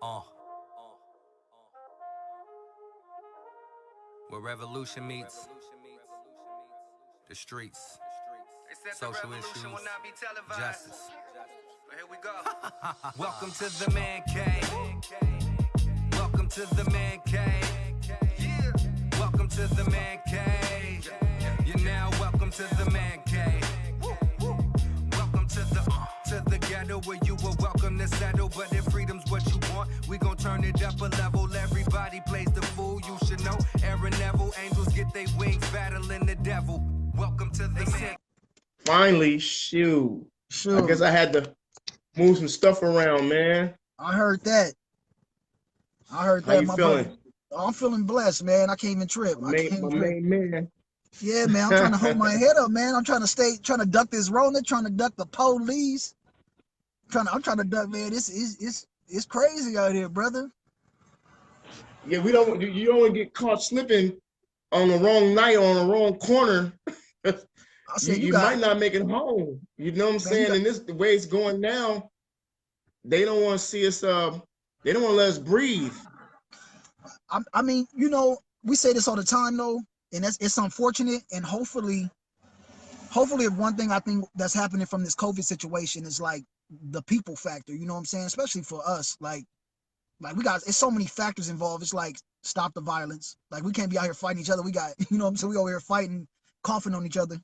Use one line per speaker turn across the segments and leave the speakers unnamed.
uh, where revolution meets the streets, social issues, justice. But here we go. Welcome to the man cave. Welcome to the man cave. Yeah. Welcome to the man cave. You're now welcome to the man cave. Welcome to the ghetto where you were welcome to settle. But if freedom's what you want, we gon' turn it up a level. Everybody plays the fool, you should know. Aaron Neville, angels get their wings battling the devil. Welcome to the man.
Finally, I guess I had to move some stuff around, man.
I heard that.
How you feeling?
Brother. I'm feeling blessed, man. I can't even trip.
My main man.
Yeah, man. I'm trying to hold my head up, man. I'm trying to duck this Rona, trying to duck the police. I'm trying to duck, man. It's crazy out here, brother.
Yeah, you don't want to get caught slipping on the wrong night or on the wrong corner. You might not make it home. You know what I'm saying? And the way it's going now, they don't want to see us. They don't want to let us breathe.
I mean, you know, we say this all the time, though, and it's unfortunate. And hopefully, one thing I think that's happening from this COVID situation is like the people factor. You know what I'm saying? Especially for us, like it's so many factors involved. It's like stop the violence. Like we can't be out here fighting each other. We got, you know what I'm saying? We over here fighting, coughing on each other.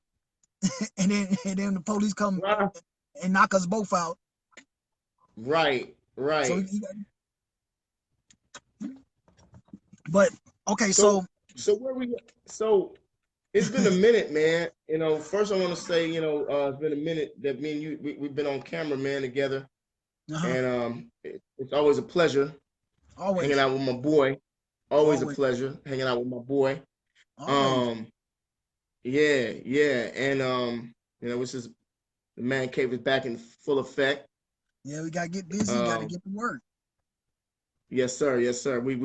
and then the police come and knock us both out.
Right.
But okay, so
where we it's been a minute, man. You know, first I want to say, you know, it's been a minute that me and you we've been on camera, man, together. And it's always a pleasure hanging out with my boy. Always a pleasure hanging out with my boy. Yeah, and you know, this is the man cave is back in full effect.
Yeah, we gotta get busy. Gotta get to work.
Yes, sir. We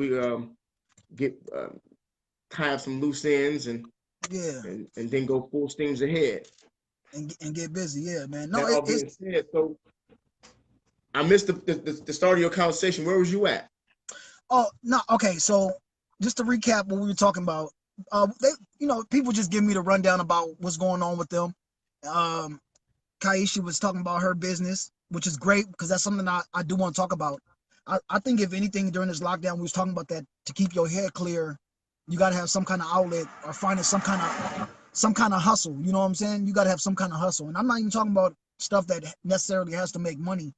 get tie up some loose ends and then go full steams ahead
and get busy. Yeah, man.
No, all being said, so I missed the start of your conversation. Where was you at?
Oh no, okay. So just to recap what we were talking about. They, you know, people just give me the rundown about what's going on with them. Kaisha was talking about her business, which is great because that's something I do want to talk about. I think if anything during this lockdown, we was talking about that to keep your head clear, you got to have some kind of outlet or finding some kind of hustle. You know what I'm saying? You got to have some kind of hustle. And I'm not even talking about stuff that necessarily has to make money,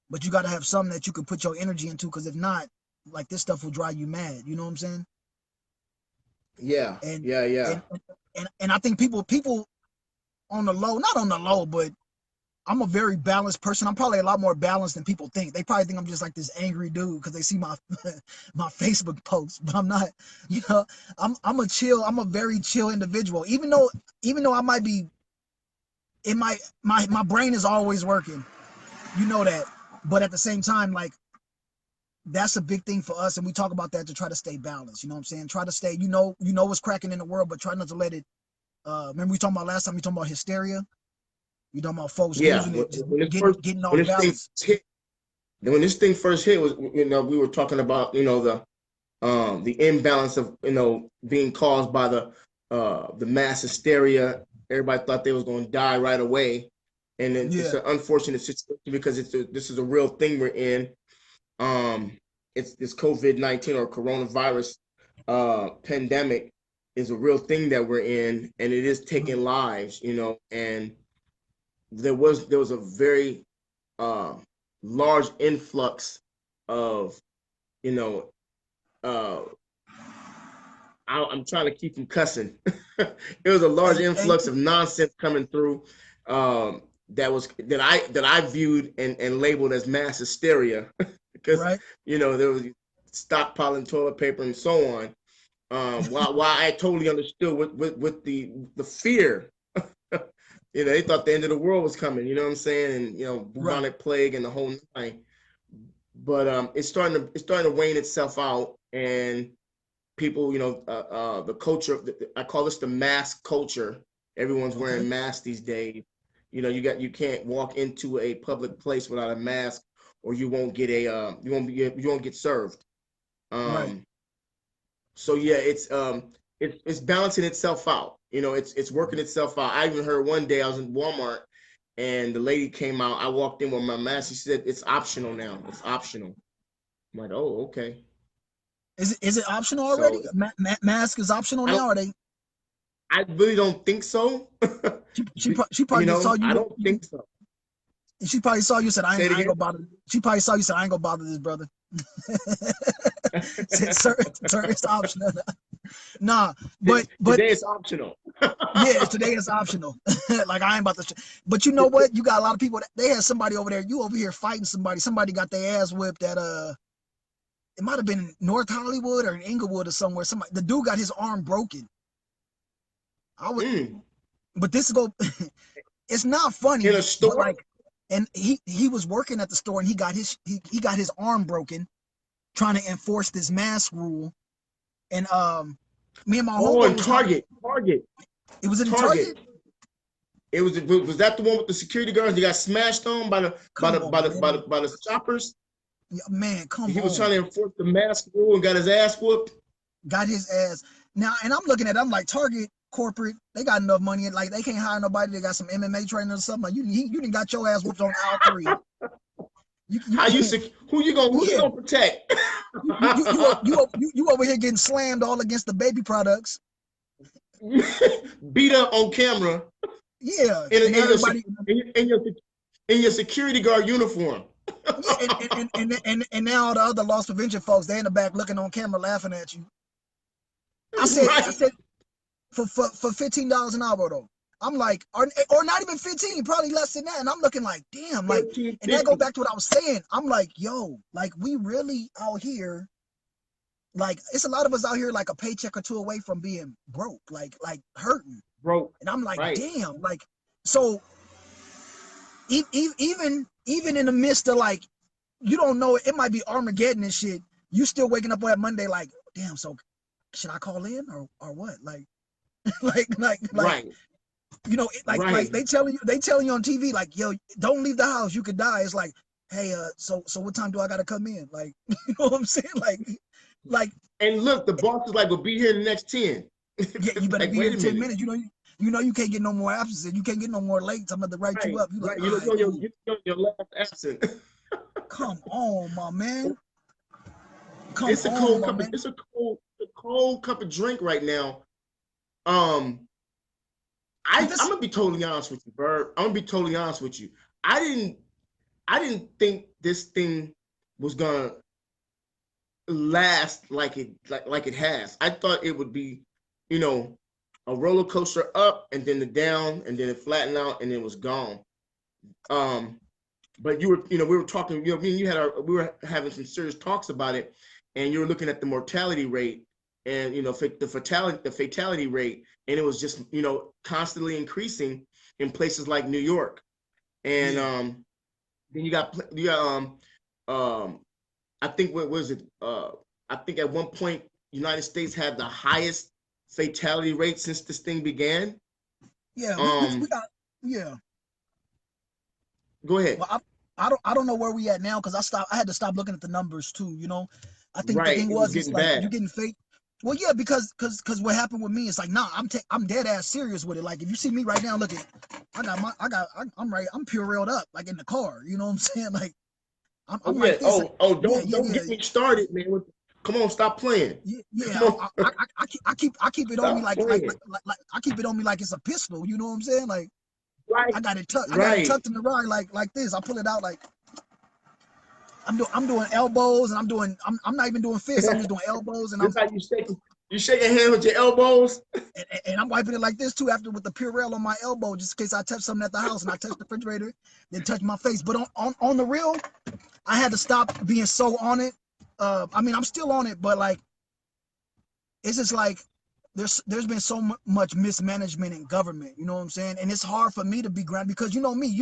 but you got to have something that you can put your energy into, because if not, like, this stuff will drive you mad. You know what I'm saying?
Yeah.
And I think people on the low, not on the low, but I'm a very balanced person. I'm probably a lot more balanced than people think. They probably think I'm just like this angry dude because they see my my Facebook posts, but I'm not. You know, I'm a very chill individual. Even though I might be, my brain is always working. You know that, but at the same time, like, that's a big thing for us, and we talk about that to try to stay balanced. You know what I'm saying? Try to stay, you know what's cracking in the world, but try not to let it. Remember we talking about last time? We talking about hysteria. You talking about folks losing it, getting all balance.
When this thing first hit, was, you know, we were talking about, you know, the imbalance of, you know, being caused by the mass hysteria. Everybody thought they was going to die right away, and then it's an unfortunate situation because this is a real thing we're in. It's this COVID-19 or coronavirus pandemic is a real thing that we're in, and it is taking lives, you know. And there was a very large influx of, you know, I'm trying to keep from cussing. It was a large influx of nonsense coming through that I viewed and labeled as mass hysteria. Because you know, there was stockpiling toilet paper and so on. While I totally understood with the fear, you know, they thought the end of the world was coming. You know what I'm saying? And you know, bubonic plague and the whole nine. But it's starting to wane itself out, and people, you know, the culture. I call this the mask culture. Everyone's wearing masks these days, You know, you can't walk into a public place without a mask, or you won't get a you won't get served.
Right.
So yeah, it's balancing itself out. You know, it's working itself out. I even heard one day I was in Walmart and the lady came out. I walked in with my mask. She said it's optional now. It's optional. I'm like, oh, okay.
Is it optional already?
So
Mask is optional
I
now,
don't,
or they?
I really don't think so.
She
You
probably just saw
know, I
you.
don't think so.
She probably saw you and said, I
Say it
ain't
again.
gonna bother. She probably saw you and said, I ain't gonna bother this brother. Said, sir, it's optional. Nah, but
Today it's optional.
yeah, today it's optional. Like I ain't about to. But you know what? You got a lot of people. They had somebody over there. You over here fighting somebody. Somebody got their ass whipped at it might have been in North Hollywood or in Inglewood or somewhere. Somebody, the dude got his arm broken. I was, but this go. It's not funny.
In a store,
but like, and he was working at the store and he got his arm broken, trying to enforce this mask rule. And me and my homeboy was
Target.
It was in Target.
It was that the one with the security guards? They got smashed on by the shoppers.
Yeah, man, come on.
He was trying to enforce the mask rule and got his ass whooped.
Got his ass. Now, and I'm looking at it, I'm like, Target corporate, they got enough money. Like they can't hire nobody. They got some MMA trainer or something. Like you didn't got your ass whooped on aisle 3.
Who you gonna protect?
you over here getting slammed all against the baby products.
Beat up on camera.
Yeah.
In your security guard uniform.
Yeah, and now the other loss prevention folks, they in the back looking on camera laughing at you. I said for $15 an hour though. I'm like, or not even 15, probably less than that. And I'm looking like, damn, like, and that go back to what I was saying. I'm like, yo, like we really out here, like it's a lot of us out here like a paycheck or two away from being broke, like hurting.
Broke.
And I'm like, damn, like, so even in the midst of like, you don't know, it might be Armageddon and shit. You still waking up on that Monday like, damn, so should I call in or what? Like,
right.
You know, like they telling you on TV, like, yo, don't leave the house, you could die. It's like, hey, so what time do I gotta come in? Like, you know what I'm saying? Like.
And look, the boss is like, we'll be here in the next 10.
Yeah, you better be here in 10 minutes. You know you can't get no more absences. You can't get no more late. I'm going to write you up. You like,
you're your last absent.
Come on, my man.
It's a cold cup of drink right now. I'm gonna be totally honest with you, Bird. I'm gonna be totally honest with you. I didn't think this thing was gonna last like it has. I thought it would be, you know, a roller coaster up and then the down and then it flattened out and it was gone. But we were talking, you know, me and we were having some serious talks about it, and you were looking at the mortality rate and, you know, the fatality rate, and it was just, you know, constantly increasing in places like New York. And then you got I think what was it? I think at one point United States had the highest fatality rate since this thing began.
Yeah, we got, yeah.
Go ahead.
Well, I don't know where we at now because I had to stop looking at the numbers too. You know, I think the thing was it's like bad. You're getting fake. Well, yeah, because what happened with me, it's like, nah, I'm dead ass serious with it. Like if you see me right now, look at, I'm pure railed up, like in the car. You know what I'm saying? Like I'm like this.
Don't get me started, man. Come on, stop playing.
Yeah. I keep it on me like I keep it on me like it's a pistol. You know what I'm saying? Like I got it tucked. I got it tucked in the ride like this. I pull it out like I'm doing elbows and I'm not even doing fists. I'm just doing elbows and
you shake your hand with your elbows.
And I'm wiping it like this too after with the Purell on my elbow just in case I touch something at the house and I touch the refrigerator, then touch my face. But on the real, I had to stop being so on it. I mean, I'm still on it, but like, it's just like there's been so much mismanagement in government. You know what I'm saying? And it's hard for me to be grounded because you know me,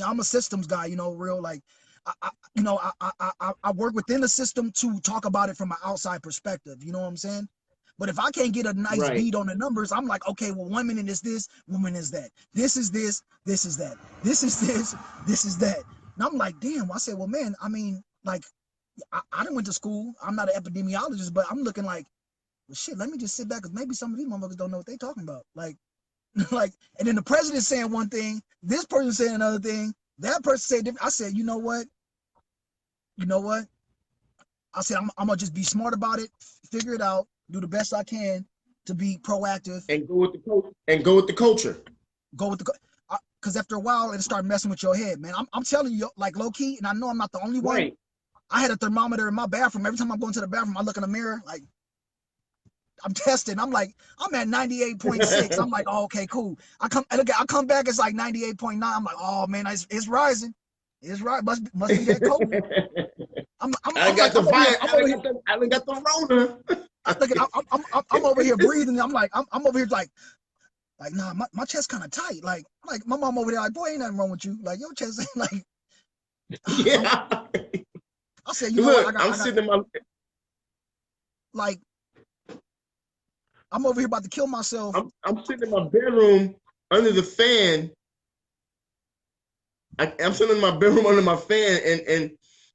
I'm a systems guy. You know, real like, I work within the system to talk about it from an outside perspective. You know what I'm saying? But if I can't get a nice
Right.
beat on the numbers, I'm like, okay, well, 1 minute is this, 1 minute is that. This is this, this is that. This is this, this is that. And I'm like, damn. I said, well, man, I mean, like, I done went to school. I'm not an epidemiologist, but I'm looking like, well, shit, let me just sit back because maybe some of these motherfuckers don't know what they talking about. Like, like, and then the president saying one thing, this person saying another thing, that person said different. I said, you know what? You know what? I said, I'm gonna just be smart about it, figure it out, do the best I can to be proactive,
and go with the culture. And go with the culture.
Go with the, because after a while it'll start messing with your head, man. I'm telling you, like low key, and I know I'm not the only one.
Right.
I had a thermometer in my bathroom. Every time I'm going to the bathroom, I look in the mirror, like I'm testing. I'm like, I'm at 98.6. I'm like, oh, okay, cool. I come back, it's like 98.9. I'm like, oh man, it's rising. It's right. Must be that COVID.
I got the Rona.
I'm over here breathing. I'm like, I'm over here like nah, my chest kind of tight. Like my mom over there, like, boy, ain't nothing wrong with you. Like your chest ain't like.
Yeah.
I said, you know
Look,
what?
I'm sitting in my.
Like, I'm over here about to kill myself.
I'm sitting in my bedroom under the fan. I'm sitting in my bedroom under my fan, and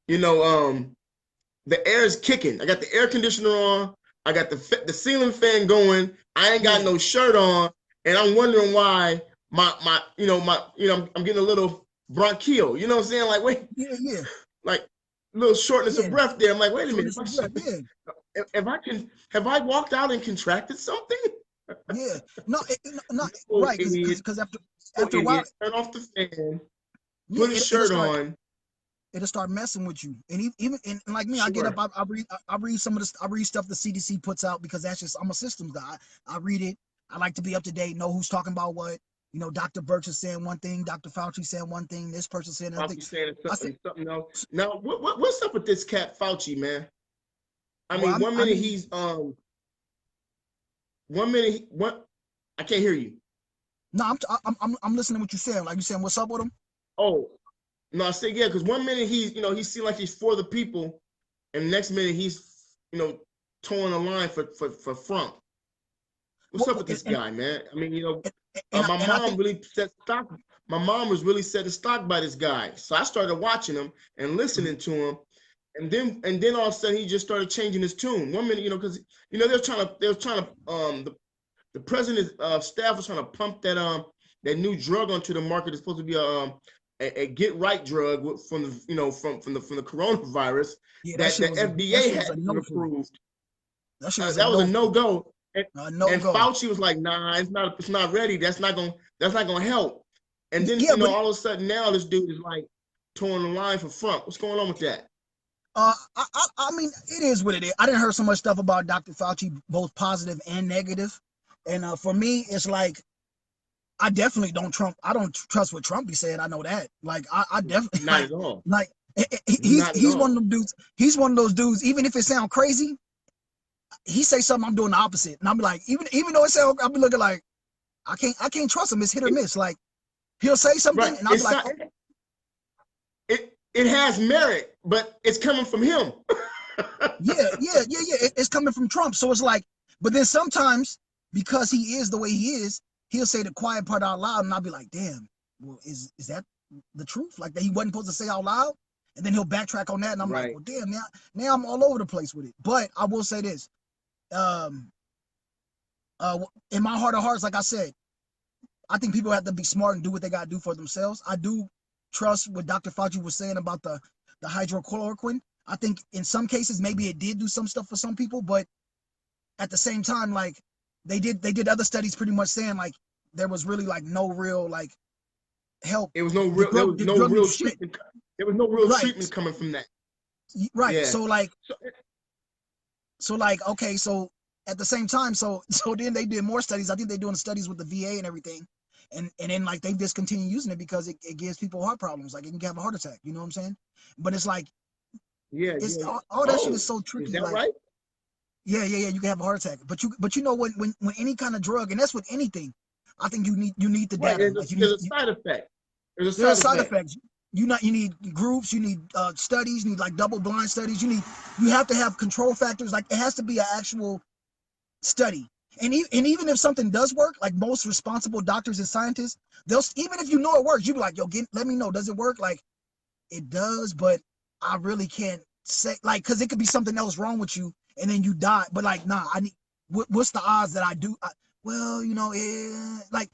you know, the air is kicking. I got the air conditioner on. I got the ceiling fan going. I ain't got no shirt on, and I'm wondering why I'm getting a little bronchial. You know what I'm saying? Like, wait,
yeah,
like a little shortness of breath there. I'm like, wait a minute. Have I walked out and contracted something?
Yeah, no, right, because after a while,
turn off the fan. Put a shirt on.
It'll start messing with you, and even like me, I get up, I read some of the, I read stuff the CDC puts out because that's just, I'm a systems guy. I read it. I like to be up to date, know who's talking about what. You know, Dr. Birch is saying one thing, Dr. Fauci saying one thing, this person saying another thing.
Saying something else. Now, what's up with this cat Fauci, man? I mean, 1 minute he's I can't hear you.
No, I'm listening to what you're saying. Like you saying, what's up with him?
Oh, no, I say yeah, because 1 minute he seems like he's for the people, and the next minute he's towing the line for Trump. What's up with this guy, man? I mean, my mom really set stock. My mom was really set a stock by this guy, so I started watching him and listening to him, and then all of a sudden he just started changing his tune. 1 minute, because they're trying to the president's staff was trying to pump that new drug onto the market. It's supposed to be a get right drug from the coronavirus that the FDA had approved. That was a no-go. And Fauci was like, nah, it's not ready. That's not gonna help. And then all of a sudden now this dude is like towing the line for Trump. What's going on with that?
I mean, it is what it is. I didn't hear so much stuff about Dr. Fauci, both positive and negative. And for me, it's like, I definitely don't trust what Trump be saying. I know that. Like, I definitely
not at all.
Like, he's one of them dudes. He's one of those dudes. Even if it sounds crazy, he say something, I'm doing the opposite, and I'm like, even though it sounds, I'll be looking like, I can't trust him. It's hit or miss. Like, he'll say something, and I'm like,
it has merit, but it's coming from him.
yeah. It's coming from Trump. So it's like, but then sometimes because he is the way he is, he'll say the quiet part out loud, and I'll be like, damn, well, is that the truth? Like, that he wasn't supposed to say out loud? And then he'll backtrack on that, and I'm like, well, damn, now I'm all over the place with it. But I will say this. In my heart of hearts, like I said, I think people have to be smart and do what they got to do for themselves. I do trust what Dr. Fauci was saying about the hydrochloroquine. I think in some cases, maybe it did do some stuff for some people, but at the same time, like, they did other studies pretty much saying like there was really like no real like help.
There was no real treatment. There was no real treatment coming from that.
Right. Yeah. So like, okay, so at the same time, so then they did more studies. I think they're doing studies with the VA and everything. And then like they discontinued using it because it gives people heart problems. Like, it can have a heart attack, you know what I'm saying? But it's like, all that shit is so tricky.
Is that
like,
right?
Yeah, you can have a heart attack. But you know when any kind of drug, and that's with anything, I think you need the data.
There's a side effect.
There's a side effect. You need groups, you need studies, you need like double blind studies, you have to have control factors. Like, it has to be an actual study. And even if something does work, like most responsible doctors and scientists, they'll, even if you know it works, you be like, yo, let me know, does it work? Like, it does, but I really can't say, like, because it could be something else wrong with you, and then you die. But like, nah, I need, what's the odds that I do? Well, you know, like,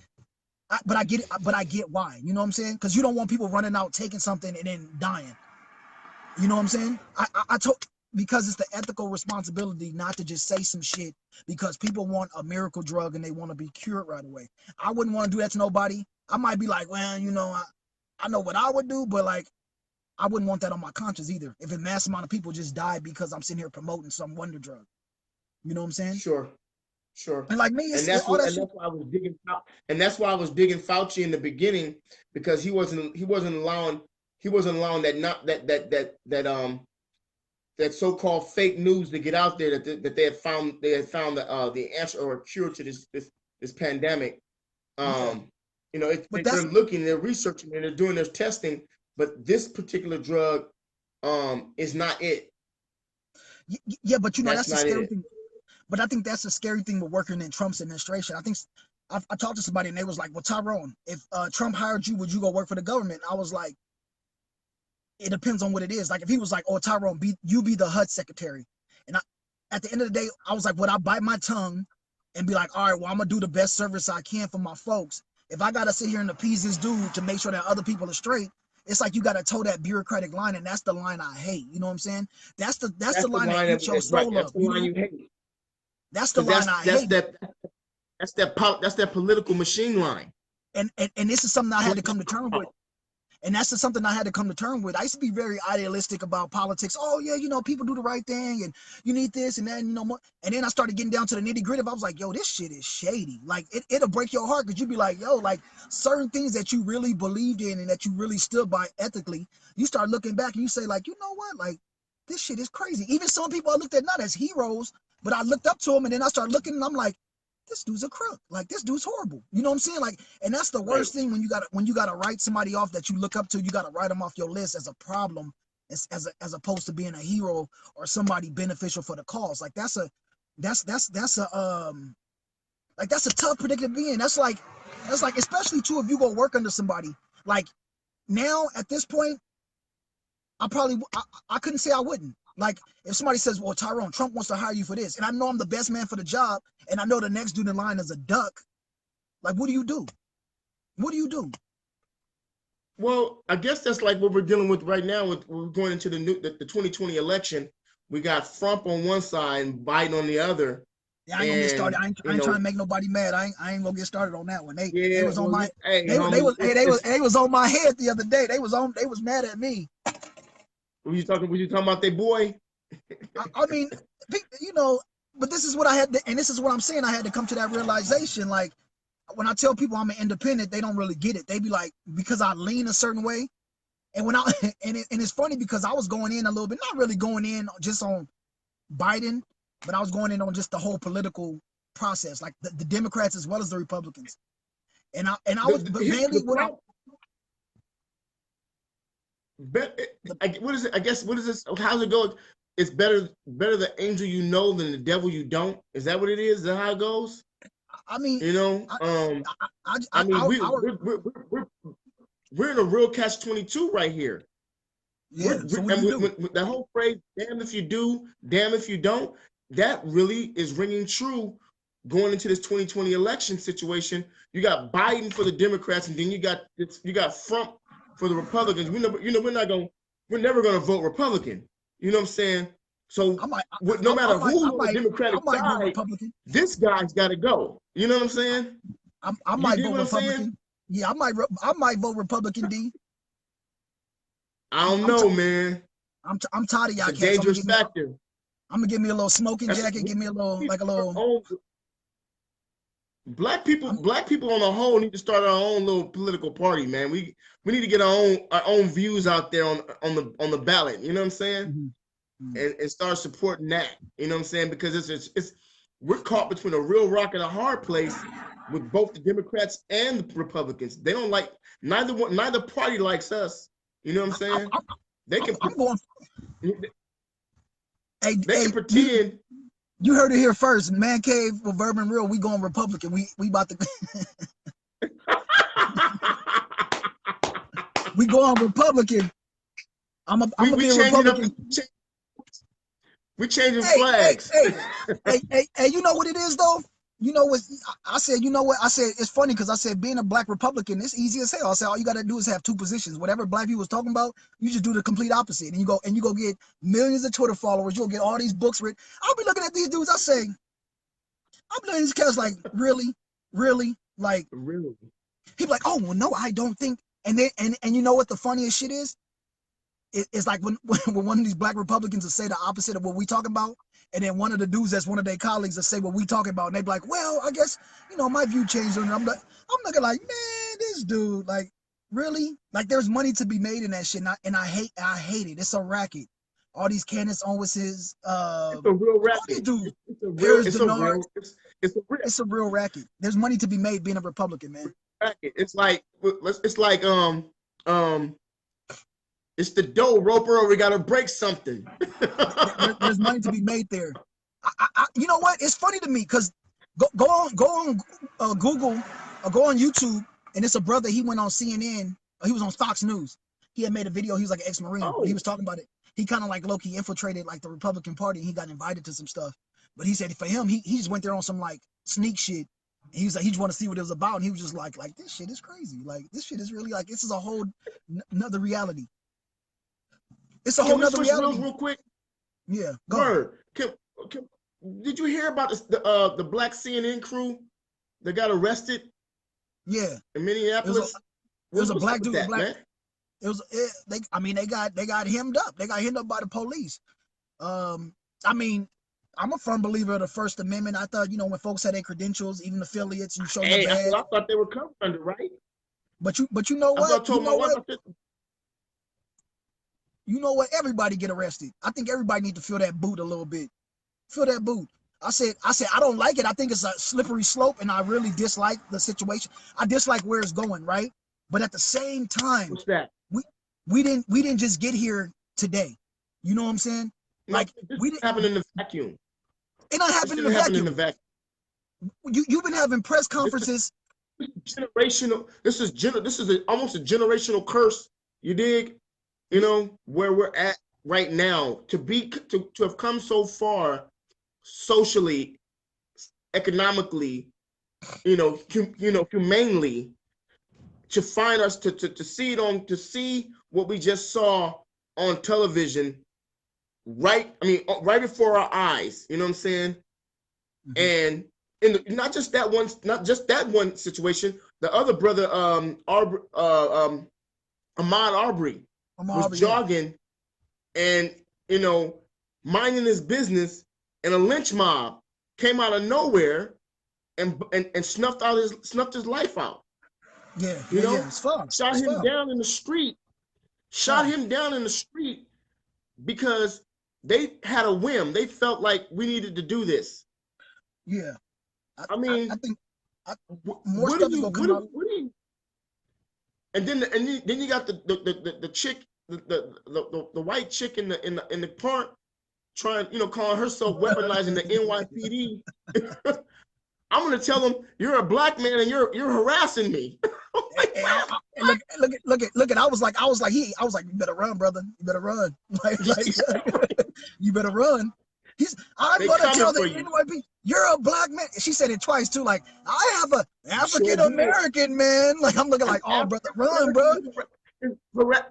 but I get it, but I get why. You know what I'm saying? Because you don't want people running out, taking something, and then dying. You know what I'm saying? I told, because it's the ethical responsibility not to just say some shit because people want a miracle drug and they want to be cured right away. I wouldn't want to do that to nobody. I might be like, well, you know, I know what I would do, but like, I wouldn't want that on my conscience either. If a mass amount of people just died because I'm sitting here promoting some wonder drug. You know what I'm saying?
Sure.
And like me,
and that's why I was digging out, and that's why I was digging Fauci in the beginning, because he wasn't allowing that so-called fake news to get out there that they had found the answer or a cure to this pandemic. You know, they're looking, they're researching, and they're doing their testing, but this particular drug is not it.
Yeah, but you know, that's the scary thing. But I think that's a scary thing with working in Trump's administration. I think I talked to somebody and they was like, well, Tyrone, if Trump hired you, would you go work for the government? I was like, it depends on what it is. Like if he was like, oh, Tyrone, you be the HUD secretary. And at the end of the day, I was like, would I bite my tongue and be like, all right, well, I'm going to do the best service I can for my folks. If I got to sit here and appease this dude to make sure that other people are straight, it's like you got to toe that bureaucratic line, and that's the line I hate. You know what I'm saying? That's the line that eats your soul up.
That's the line you hate.
That's the line I hate.
That's that political machine line.
And this is something I had to come to terms with. And that's just something I had to come to terms with. I used to be very idealistic about politics. Oh yeah, you know, people do the right thing, and you need this and that, and, you know, more. And then I started getting down to the nitty gritty. I was like, yo, this shit is shady. Like it'll break your heart, because you'd be like, yo, like certain things that you really believed in and that you really stood by ethically, you start looking back and you say, like, you know what, like this shit is crazy. Even some people I looked at not as heroes, but I looked up to them, and then I started looking, and I'm like, this dude's a crook. Like this dude's horrible. You know what I'm saying? Like, and that's the worst thing when you gotta write somebody off that you look up to. You gotta write them off your list as a problem, as opposed to being a hero or somebody beneficial for the cause. Like that's a tough predicament being. That's like especially too if you go work under somebody. Like now at this point, I couldn't say I wouldn't. Like if somebody says, well, Tyrone, Trump wants to hire you for this, and I know I'm the best man for the job, and I know the next dude in line is a duck, like what do you do? What do you do?
Well, I guess that's like what we're dealing with right now. We're going into the 2020 election. We got Trump on one side and Biden on the other.
Yeah, I ain't gonna get started. I ain't trying to make nobody mad. I ain't gonna get started on that one. They was on my they was on my head the other day. They was mad at me.
Were you talking about their boy?
I mean, you know, but this is what I had to, and this is what I'm saying. I had to come to that realization. Like when I tell people I'm an independent, they don't really get it. They be like, because I lean a certain way. And when and it's funny because I was going in a little bit, not really going in just on Biden, but I was going in on just the whole political process, like the Democrats as well as the Republicans. And I was mainly
what is it? I guess what is this? How's it go? It's better the angel you know than the devil you don't. Is that what it is? Is that how it goes?
I mean,
you know, we're in a real catch-22 right here.
Yeah,
the whole phrase "damn if you do, damn if you don't," that really is ringing true going into this 2020 election situation. You got Biden for the Democrats, and then you got Trump for the Republicans. We're never gonna vote Republican. You know what I'm saying? So no matter who's on the Democratic side, this guy's got to go. You know what I'm saying?
I might vote Republican. Yeah, I might vote Republican. D.
I don't know, man.
I'm tired of y'all.
It's a dangerous factor.
I'm gonna give me a little smoking jacket. Give me a little
Black people on the whole need to start our own little political party, man. We need to get our own views out there on the ballot. You know what I'm saying?
Mm-hmm.
And start supporting that. You know what I'm saying? Because it's we're caught between a real rock and a hard place with both the Democrats and the Republicans. They don't like neither party likes us. You know what I'm saying? They can pretend.
You heard it here first. Man Cave with Verb and Real. We going Republican. We about to. We going Republican. I'm gonna be a Republican.
We changing
Hey,
flags.
Hey, you know what it is though? You know what I said? You know what I said? It's funny because I said being a black Republican, it's easy as hell. I said all you gotta do is have two positions. Whatever black people was talking about, you just do the complete opposite, and you go get millions of Twitter followers. You'll get all these books written. I'll be looking at these dudes. I'm looking at these cats like, really, like,
Really?
He's like, oh well, no, I don't think. And then and you know what the funniest shit is? It's like when one of these black Republicans will say the opposite of what we talking about, and then one of the dudes that's one of their colleagues will say what we talking about, and they be like, well, I guess, my view changed on it. I'm looking like, man, this dude, like, really? Like, there's money to be made in that shit, and I hate it. It's a racket. All these Candace Owens's,
it's a real racket.
It's a real racket. There's money to be made being a Republican, man.
It's like it's the dough, Roper, or we gotta break something.
There's money to be made there. You know what? It's funny to me because go on Google or go on YouTube, and it's a brother. He went on CNN. Or he was on Fox News. He had made a video. He was like an ex-Marine.
Oh.
He was talking about it. He kind of like low-key infiltrated like the Republican Party. And he got invited to some stuff. But he said for him, he just went there on some like sneak shit. He was like, he just want to see what it was about, and he was just like this shit is crazy. Like this shit is really like this is a whole another reality. It's a whole nother reality.
Real quick.
Yeah. Go
ahead. Did you hear about the black CNN crew that got arrested?
Yeah.
In Minneapolis.
It was a black dude. They got hemmed up. They got hemmed up by the police. I'm a firm believer of the First Amendment. I thought, when folks had their credentials, even affiliates, you show your badge.
I thought they were covered under, right?
But you know what? You know what? Everybody get arrested. I think everybody need to feel that boot a little bit. Feel that boot. I said, I don't like it. I think it's a slippery slope, and I really dislike the situation. I dislike where it's going, right? But at the same time,
what's that?
We didn't just get here today. You know what I'm saying? Like
we didn't happen in the vacuum.
It not happened in the vacuum. You've been having press conferences.
Generational. This is almost a generational curse. You dig? Where we're at right now, to have come so far socially, economically, humanely, to find us to see what we just saw on television, right before our eyes. You know what I'm saying? Mm-hmm. And not just that one situation. The other brother, Ahmaud Arbery, was jogging and minding his business, and a lynch mob came out of nowhere and snuffed his life out.
Yeah, it's fun.
Shot him down in the street because they had a whim. They felt like we needed to do this.
Yeah,
I think
more stuff is gonna come out.
And then you got the chick, the white chick in the park, trying, calling herself weaponizing the NYPD. I'm gonna tell them you're a black man and you're harassing me.
Look at. I was like, you better run, brother. You better run. Like you better run. I'm gonna tell the NYPD you're a black man. She said it twice too. Like, I have a African American man. Like, I'm looking like, oh, brother, run, bro.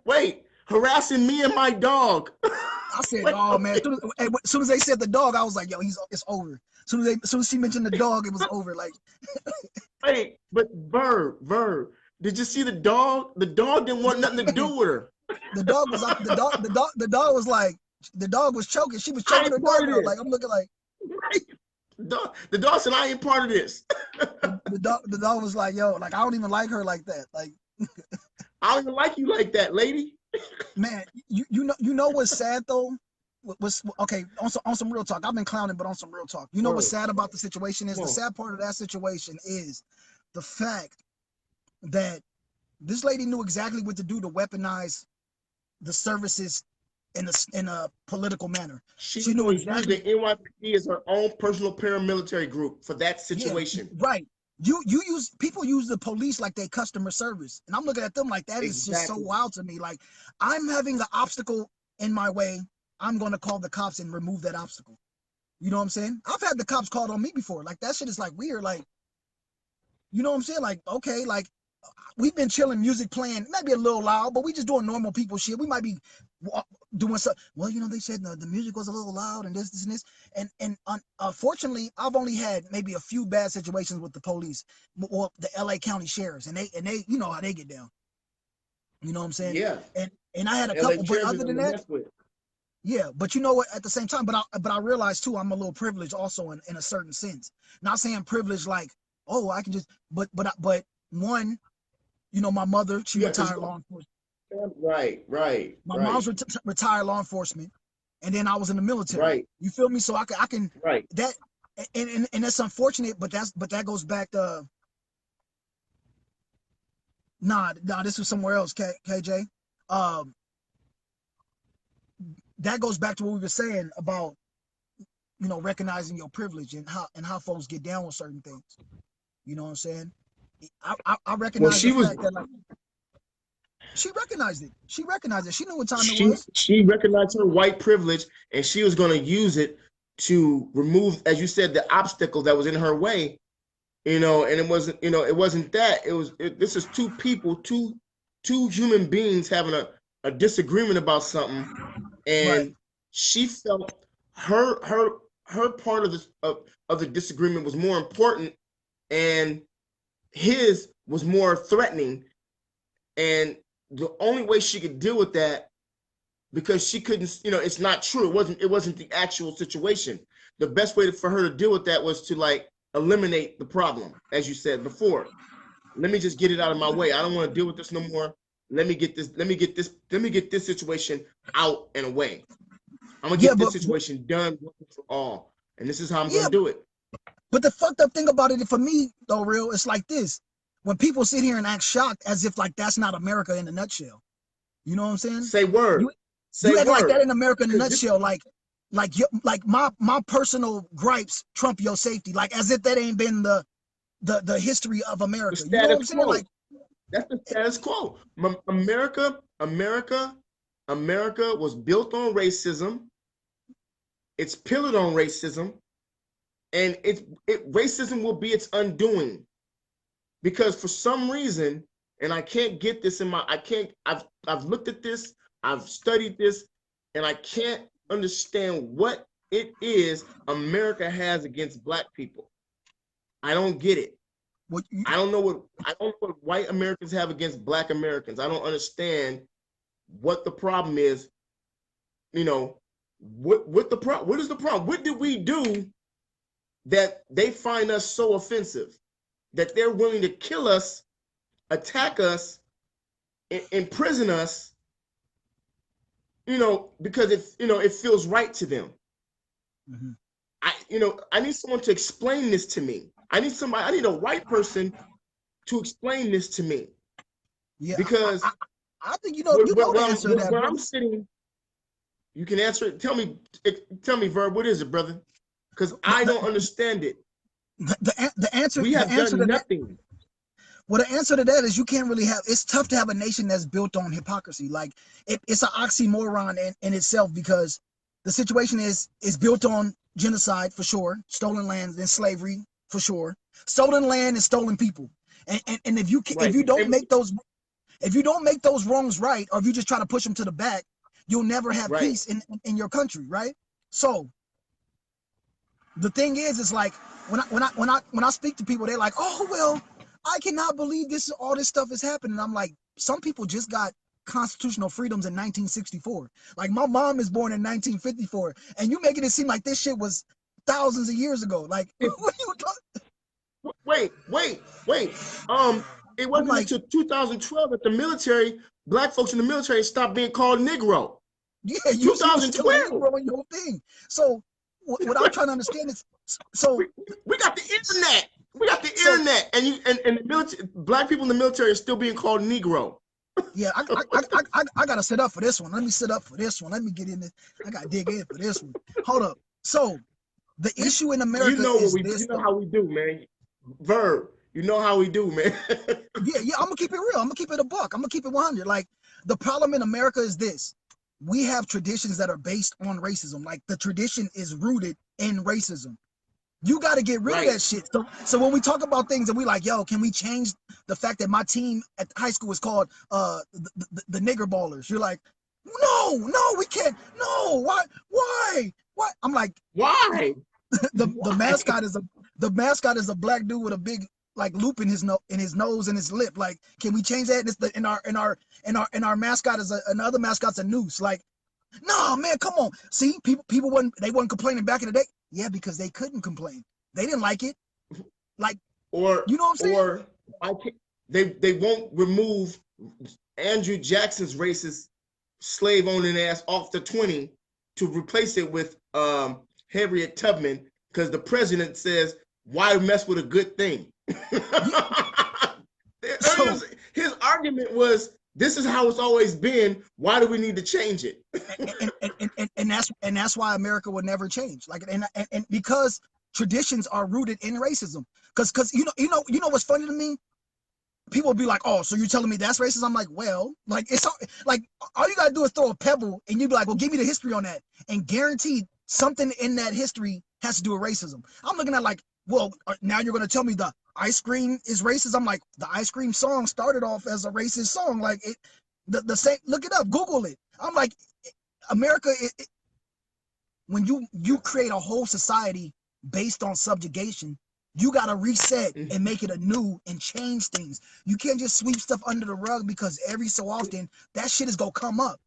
Wait, harassing me and my dog.
I said, oh man. As soon as they said the dog, I was like, yo, it's over. As soon as she mentioned the dog, it was over. Like,
wait, but Verb, did you see the dog? The dog didn't want nothing to do with her.
The dog was like, the dog was like, the dog was choking. She was choking her dog out. Like, I'm looking like.
The dog said, I ain't part of this.
The dog was like, yo, like, I don't even like her like that. Like,
I don't even like you like that, lady.
Man, you know what's sad though? Okay, on some real talk. I've been clowning, but on some real talk. You know what's sad about the situation is? The sad part of that situation is the fact that this lady knew exactly what to do to weaponize the services in a political manner.
She
She
was
knew
going to use
exactly.
the NYPD as her own personal paramilitary group for that
Yeah,
situation.
right. People use the police like they customer service, and I'm looking at them like that is just so
Exactly.
wild to me. Like, I'm having an obstacle in my way, I'm gonna call the cops and remove that obstacle. You know what I'm saying? I've had the cops called on me before. Like, that shit is like weird. Like, you know what I'm saying? Like, okay, like, we've been chilling, music playing, maybe a little loud, but we just doing normal people shit. We might be doing something. Well, you know, they said the music was a little loud and this and this. And unfortunately, I've only had maybe a few bad situations with the police or the LA County sheriffs, and they, you know how they get down. You know what I'm saying?
Yeah.
And I had a
LA
couple, but
Sheriff is
other than
to
that,
mess with.
yeah. But you know what? At the same time, but I realized too, I'm a little privileged also in a certain sense. Not saying privileged like, oh, I can just, but one, you know, my mother, she
Yeah, because
retired law enforcement.
right.
My mom's retired law enforcement, and then I was in the military.
Right.
You feel me? So I can
Right.
that, and that's unfortunate, but that goes back to nah, this was somewhere else, KJ. Um, that goes back to what we were saying about, you know, recognizing your privilege and how folks get down with certain things. You know what I'm saying? I
Well,
recognize the
she was
fact that, like, she recognized it. She recognized it. She knew what time it
she
was.
she recognized her white privilege, and she was going to use it to remove, as you said, the obstacle that was in her way. You know, and it wasn't that. This is two people, two human beings having a disagreement about something,
Right.
and she felt her part of the disagreement was more important, and his was more threatening. And the only way she could deal with that, because she couldn't, it's not true. It wasn't the actual situation. The best way for her to deal with that was to, like, eliminate the problem, as you said before. Let me just get it out of my way. I don't want to deal with this no more. Let me get this situation out and away. I'm gonna
Yeah,
get this situation done once for all. And this is how I'm
yeah,
gonna do it.
but the fucked up thing about it for me, though, real, it's like this. When people sit here and act shocked as if like that's not America in a nutshell. You know what I'm saying?
Say word.
You
Say
you act like that
word.
in America in a
Because this,
nutshell, like my personal gripes trump your safety, like as if that ain't been the history of
the
America. You know what
status
I'm saying?
quo.
Like,
That's the status quo. America was built on racism. It's pillared on racism, and racism will be its undoing, because for some reason, and I can't get this I've looked at this, I've studied this, and I can't understand what it is America has against Black people. I don't get it.
what you,
I don't know what white Americans have against Black Americans. I don't understand what the problem is. What the problem? What is the problem? What did we do that they find us so offensive that they're willing to kill us, attack us, imprison us? Because it feels right to them.
mm-hmm.
I need someone to explain this to me. I need a white person to explain this to me.
Yeah,
Because
I think you know the answer to that,
where
brother.
I'm sitting, you can answer it. Tell me, Verb, what is it, brother? Because I don't understand it.
The answer
We have done nothing.
Well, the answer to that is you can't really have. It's tough to have a nation that's built on hypocrisy. Like, it's an oxymoron in itself, because the situation is built on genocide for sure, stolen land and slavery for sure, stolen land and stolen people. And if you
Right.
don't make those wrongs right, or if you just try to push them to the back, you'll never have
Right.
peace in your country, right? So the thing is, it's like when I speak to people, they're like, oh well, I cannot believe all this stuff is happening. I'm like, some people just got constitutional freedoms in 1964. Like, my mom is born in 1954, and you making it seem like this shit was thousands of years ago. Like, what are you talking?
Wait. It wasn't
like,
until 2012 that the military, Black folks in the military, stopped being called Negro.
Yeah, you were still a
2012.
Negro in your thing. So what I'm trying to understand is, so
we got the internet. We got the internet, and the military, Black people in the military are still being called Negro.
Yeah, I gotta sit up for this one. Let me sit up for this one. Let me get in this. I gotta dig in for this one. Hold up. So the issue in America is this.
You know how we do, man. Verb. You know how we do, man.
Yeah. I'm gonna keep it real. I'm gonna keep it a buck. I'm gonna keep it 100. Like the problem in America is this: we have traditions that are based on racism. Like the tradition is rooted in racism. You got to get rid of that shit. So when we talk about things and we like, yo, can we change the fact that my team at high school was called the nigger ballers? You're like, no, we can't. No, why? I'm like,
why?
The mascot is a black dude with a big like loop in his nose and his lip. Like, can we change that? And our mascot is another mascot's a noose. Like, no, man, come on. See, people wasn't complaining back in the day. Yeah, because they couldn't complain. They didn't like it. Like,
or
you know what I'm
saying? They won't remove Andrew Jackson's racist slave owning ass off the 20 to replace it with Harriet Tubman because the president says, why mess with a good thing? His argument was, this is how it's always been. Why do we need to change it?
and that's why America will never change. Like, and because traditions are rooted in racism. Because you know what's funny to me? People will be like, oh, so you're telling me that's racist? I'm like, well, like it's like all you gotta do is throw a pebble, and you'd be like, well, give me the history on that, and guaranteed something in that history has to do with racism. I'm looking at like, well, now you're gonna tell me the ice cream is racist? I'm like, the ice cream song started off as a racist song. Like it, the same. Look it up, Google it. I'm like, America. When you create a whole society based on subjugation, you gotta reset and make it anew and change things. You can't just sweep stuff under the rug because every so often that shit is gonna come up.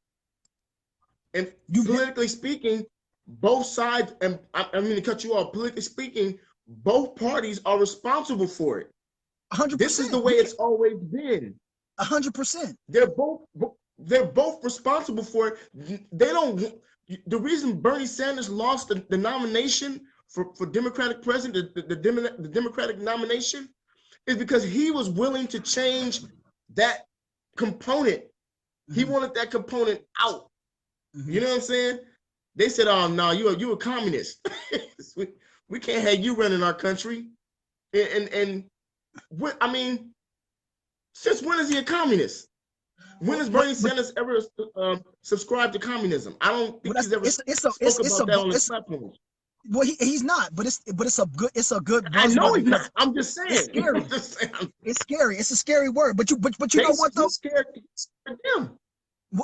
And politically speaking, both sides, and I mean to cut you off, politically speaking, both parties are responsible for it.
100%.
This is the way it's always been.
100%.
They're both responsible for it. They don't. The reason Bernie Sanders lost the nomination for Democratic president, the Democratic nomination, is because he was willing to change that component. He wanted that component out. You know what I'm saying? They said, "Oh no, you a communist. we can't have you running our country." And what, I mean, since when is he a communist? When has Bernie Sanders ever subscribed to communism? I don't think he's ever spoke about that on his platform.
Well, he's not, but it's a good.
I know he's not. I'm just saying.
It's scary. It's scary. It's a scary word. But you know what though?
Scared them.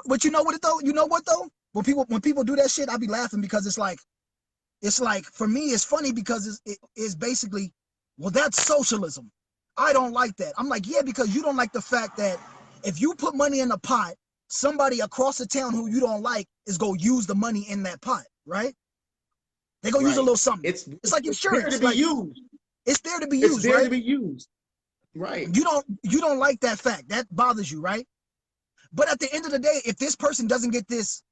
But you know what though? You know what though? When people do that shit, I be laughing because it's like for me it's funny because it's basically, well, that's socialism. I don't like that. I'm like, yeah, because you don't like the fact that if you put money in a pot, somebody across the town who you don't like is gonna use the money in that pot, right? They're gonna use a little something. It's like insurance.
It's there to be used.
It's there to be used.
It's there to be used. Right.
You don't like that fact. That bothers you, right? But at the end of the day, if this person doesn't get this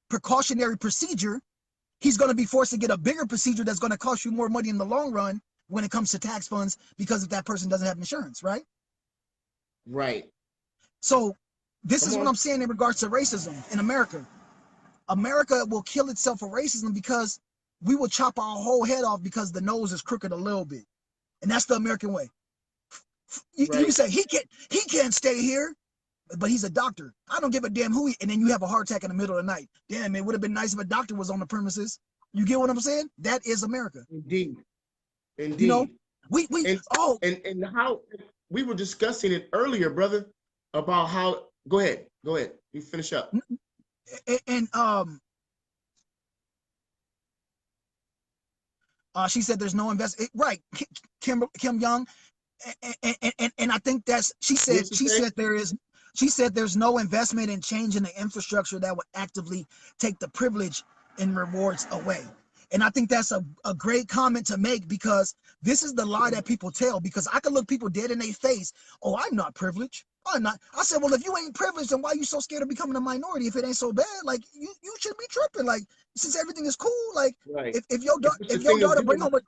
precautionary procedure, he's gonna be forced to get a bigger procedure that's gonna cost you more money in the long run when it comes to tax funds because if that person doesn't have insurance, right?
Right.
So this is what I'm saying in regards to racism in America. America will kill itself for racism because we will chop our whole head off because the nose is crooked a little bit. And that's the American way. You say, he can't stay here, but he's a doctor. I don't give a damn who and then you have a heart attack in the middle of the night. Damn, it would have been nice if a doctor was on the premises. You get what I'm saying? That is America.
Indeed.
You know,
and how we were discussing it earlier, brother, about how, go ahead, you finish up.
And she said there's no investment, right? Kim Young, and I think that's she said there's no investment in changing the infrastructure that would actively take the privilege and rewards away. And I think that's a great comment to make because this is the lie that people tell. Because I can look people dead in their face. Oh, I'm not privileged. I'm not. I said, well, if you ain't privileged, then why are you so scared of becoming a minority if it ain't so bad? Like you should be tripping. Like since everything is cool, like if your daughter bring home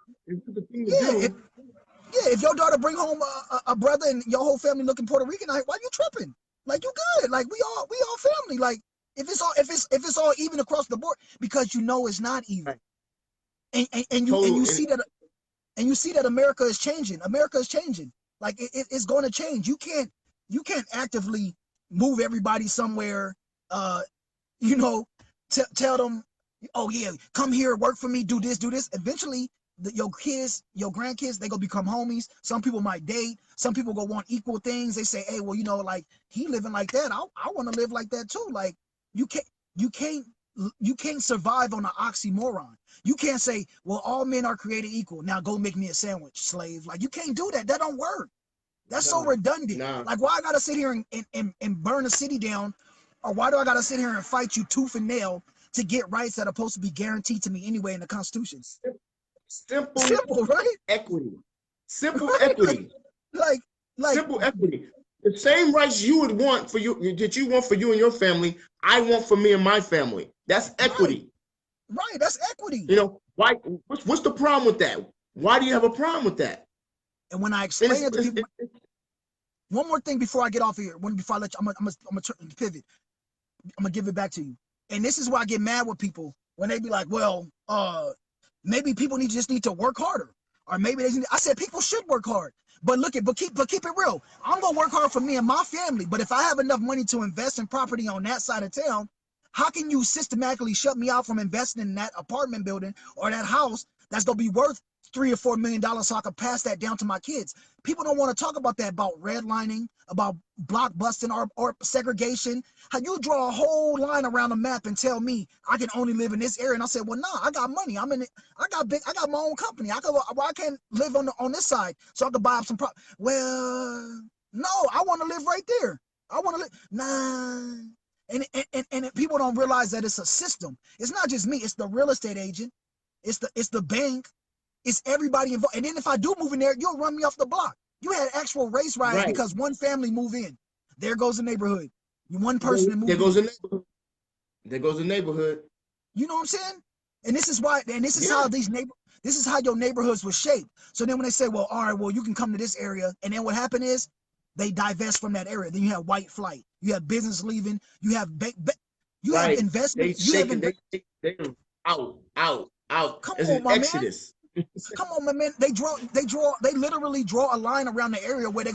if your daughter bring home a brother and your whole family looking Puerto Rican, why you tripping? Like you good. Like we all family. Like if it's all even across the board, because you know it's not even. And you see that America is changing. America is changing. Like it's going to change. You can't actively move everybody somewhere. You know, tell them, oh yeah, come here, work for me, do this, do this. Eventually, your kids, your grandkids, they gonna become homies. Some people might date. Some people gonna want equal things. They say, hey, well, you know, like he living like that. I want to live like that too. Like you can't survive on an oxymoron. You can't say, well, all men are created equal. Now go make me a sandwich, slave. Like you can't do that. That don't work. That's so redundant. Like why I gotta sit here and burn a city down, or why do I gotta sit here and fight you tooth and nail to get rights that are supposed to be guaranteed to me anyway in the Constitution?
Simple,
right?
Equity. Simple equity.
Like
simple equity. The same rights you would want for you, that you want for you and your family, I want for me and my family. That's equity.
Right. That's equity.
You know, why? What's the problem with that? Why do you have a problem with that?
And when I explain it to people, one more thing before I get off here, before I let you, I'm gonna pivot. I'm gonna give it back to you. And this is why I get mad with people when they be like, well, maybe people just need to work harder, or maybe I said people should work hard. But keep it real. I'm gonna work hard for me and my family. But if I have enough money to invest in property on that side of town, how can you systematically shut me out from investing in that apartment building or that house that's gonna be worth $3 or $4 million so I can pass that down to my kids? People don't want to talk about that, about redlining, about block busting or segregation. How you draw a whole line around the map and tell me I can only live in this area. And I said, well, nah, I got money. I got my own company. I can't live on this side so I can buy up some property. Well, no, I want to live right there. I want to live. Nah. And people don't realize that it's a system. It's not just me. It's the real estate agent. It's the bank. It's everybody involved. And then if I do move in there, you'll run me off the block. You had actual race riots because one family move in. There goes the neighborhood. One person move in.
There goes the neighborhood.
You know what I'm saying? And this is why. And this is how this is how your neighborhoods were shaped. So then when they say, well, all right, well, you can come to this area, and then what happened is they divest from that area. Then you have white flight. You have business leaving. You have have investment.
They out.
Come
It's
on,
an
my
exodus.
man. Come on, my man. They literally draw a line around the area where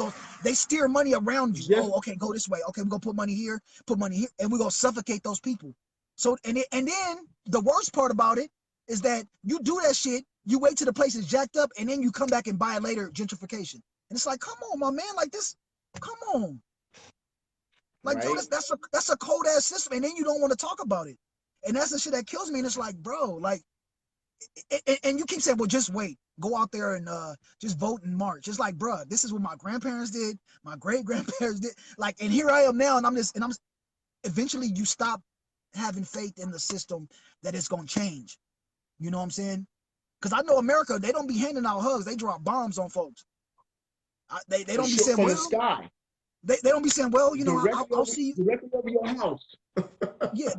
they steer money around you. Oh, okay, go this way. Okay, we're gonna put money here, and we're gonna suffocate those people. So and then the worst part about it is that you do that shit, you wait till the place is jacked up, and then you come back and buy it later, gentrification. And it's like, come on, my man, like this, come on. Like, dude, that's a cold ass system, and then you don't want to talk about it. And that's the shit that kills me. And it's like, bro, like, and you keep saying, well, just wait, go out there and just vote in March. It's like, bro, this is what my grandparents did, my great grandparents did. Like, and here I am now, and I'm eventually you stop having faith in the system that it's gonna change. You know what I'm saying? Because I know America, they don't be handing out hugs, they drop bombs on folks. They don't be saying,
from
well,
the sky.
They don't be saying, well, you know, I'll see you
directly over your house.
Yeah,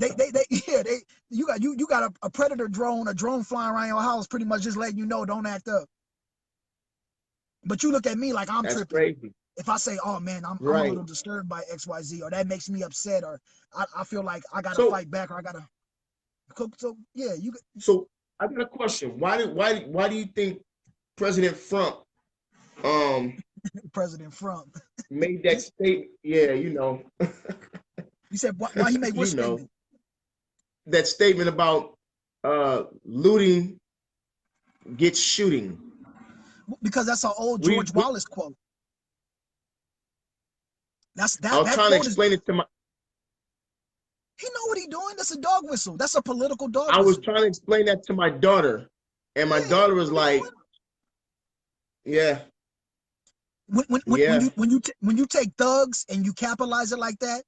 you got a predator drone, a drone flying around your house, pretty much just letting you know, don't act up. But you look at me like I'm tripping.
Crazy.
If I say, oh man, I'm a little disturbed by XYZ, or that makes me upset, or I feel like I gotta fight back, or I gotta. So yeah,
So I got a question. Why do you think President Trump made that statement? Yeah, you know.
You said why he made what statement?
That statement about looting gets shooting.
Because that's an old George Wallace quote. I was
trying to explain it to my.
He know what he doing. That's a dog whistle. That's a political dog whistle.
I was trying to explain that to my daughter, and my daughter was like, "Yeah."
When you take thugs and you capitalize it like that,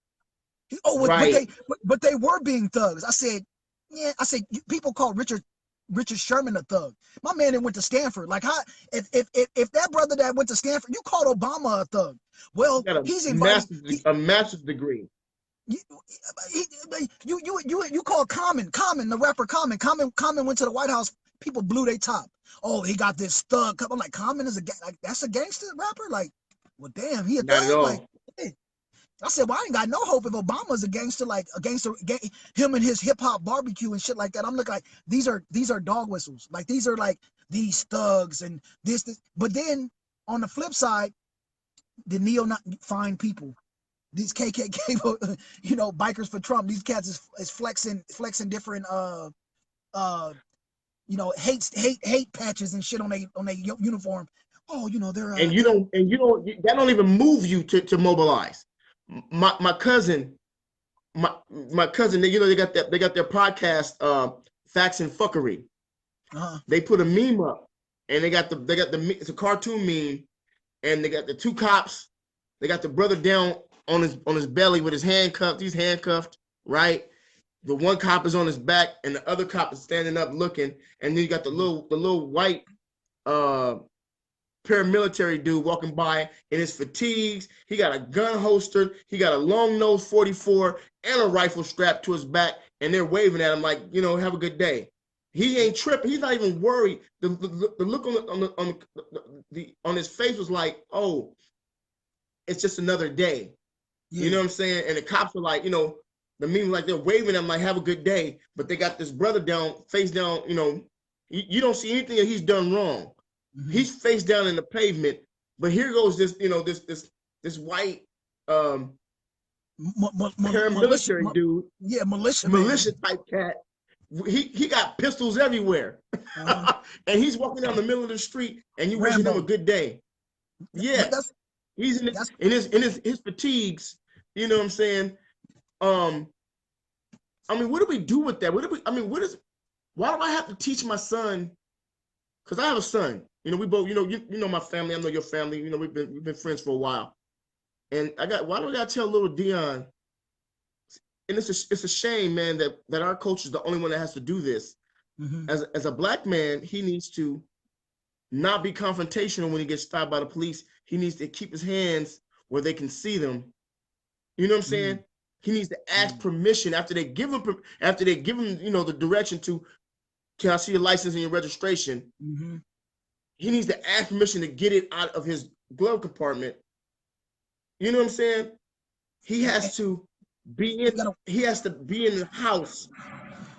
but they were being thugs. I said, people call Richard Sherman a thug. My man that went to Stanford. Like, how if that brother that went to Stanford, you called Obama a thug. Well, he's
a master's degree.
You call Common the rapper Common went to the White House. People blew their top. Oh, he got this thug. I'm like, Common is that's a gangster rapper. Like, well, damn, he a thug.
Not at all.
Like, hey. I said, well, I ain't got no hope if Obama's a gangster, like a gangster, him and his hip hop barbecue and shit like that. I'm looking like these are dog whistles. Like these are like these thugs and this. But then on the flip side, the neo-fine people, these KKK, you know, bikers for Trump. These cats is flexing different you know, hate patches and shit on their uniform. Oh, you know, they're
and you don't that don't even move you to mobilize. My cousin, my cousin, you know, they got their podcast, Facts and Fuckery. They put a meme up, and they got the it's a cartoon meme, and they got the two cops. They got the brother down on his belly with his handcuffed. He's handcuffed, right? The one cop is on his back, and the other cop is standing up looking. And then you got the little white paramilitary dude walking by in his fatigues. He got a gun holstered. He got a long nose 44 and a rifle strapped to his back, and they're waving at him like, you know, have a good day. He ain't tripping. He's not even worried. The look on his face was like, oh, it's just another day. Yeah. You know what I'm saying? And the cops are like, you know, the meme like they're waving at him like, have a good day. But they got this brother down, face down, you know, you don't see anything that he's done wrong. Mm-hmm. He's face down in the pavement, but here goes this, you know, this white paramilitary dude,
yeah, militia
type cat. He got pistols everywhere, and he's walking down the middle of the street, and you wishing him a good day. Yeah, he's in his fatigues. You know what I'm saying? I mean, what do we do with that? Why do I have to teach my son? Because I have a son. You know, we both, you know my family, I know your family, you know, we've been friends for a while. And why do I gotta tell little Dion? And it's a shame, man, that our culture is the only one that has to do this. Mm-hmm. As a black man, he needs to not be confrontational when he gets stopped by the police. He needs to keep his hands where they can see them. You know what I'm saying? Mm-hmm. He needs to ask permission after they give him, you know, the direction to, can I see your license and your registration? Mm-hmm. He needs to ask permission to get it out of his glove compartment. You know what I'm saying? He has to be in the house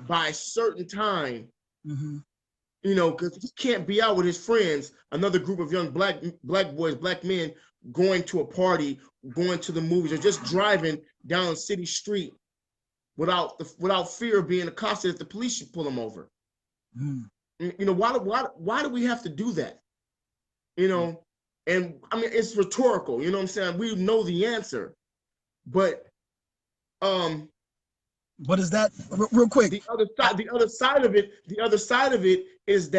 by a certain time. Mm-hmm. You know, because he can't be out with his friends, another group of young black boys, black men, going to a party, going to the movies, or just driving down a city street without fear of being accosted if the police should pull him over. Mm. You know, why do we have to do that? You know, and I mean, it's rhetorical, you know what I'm saying? We know the answer, but
what is that? Real quick.
The other side of it is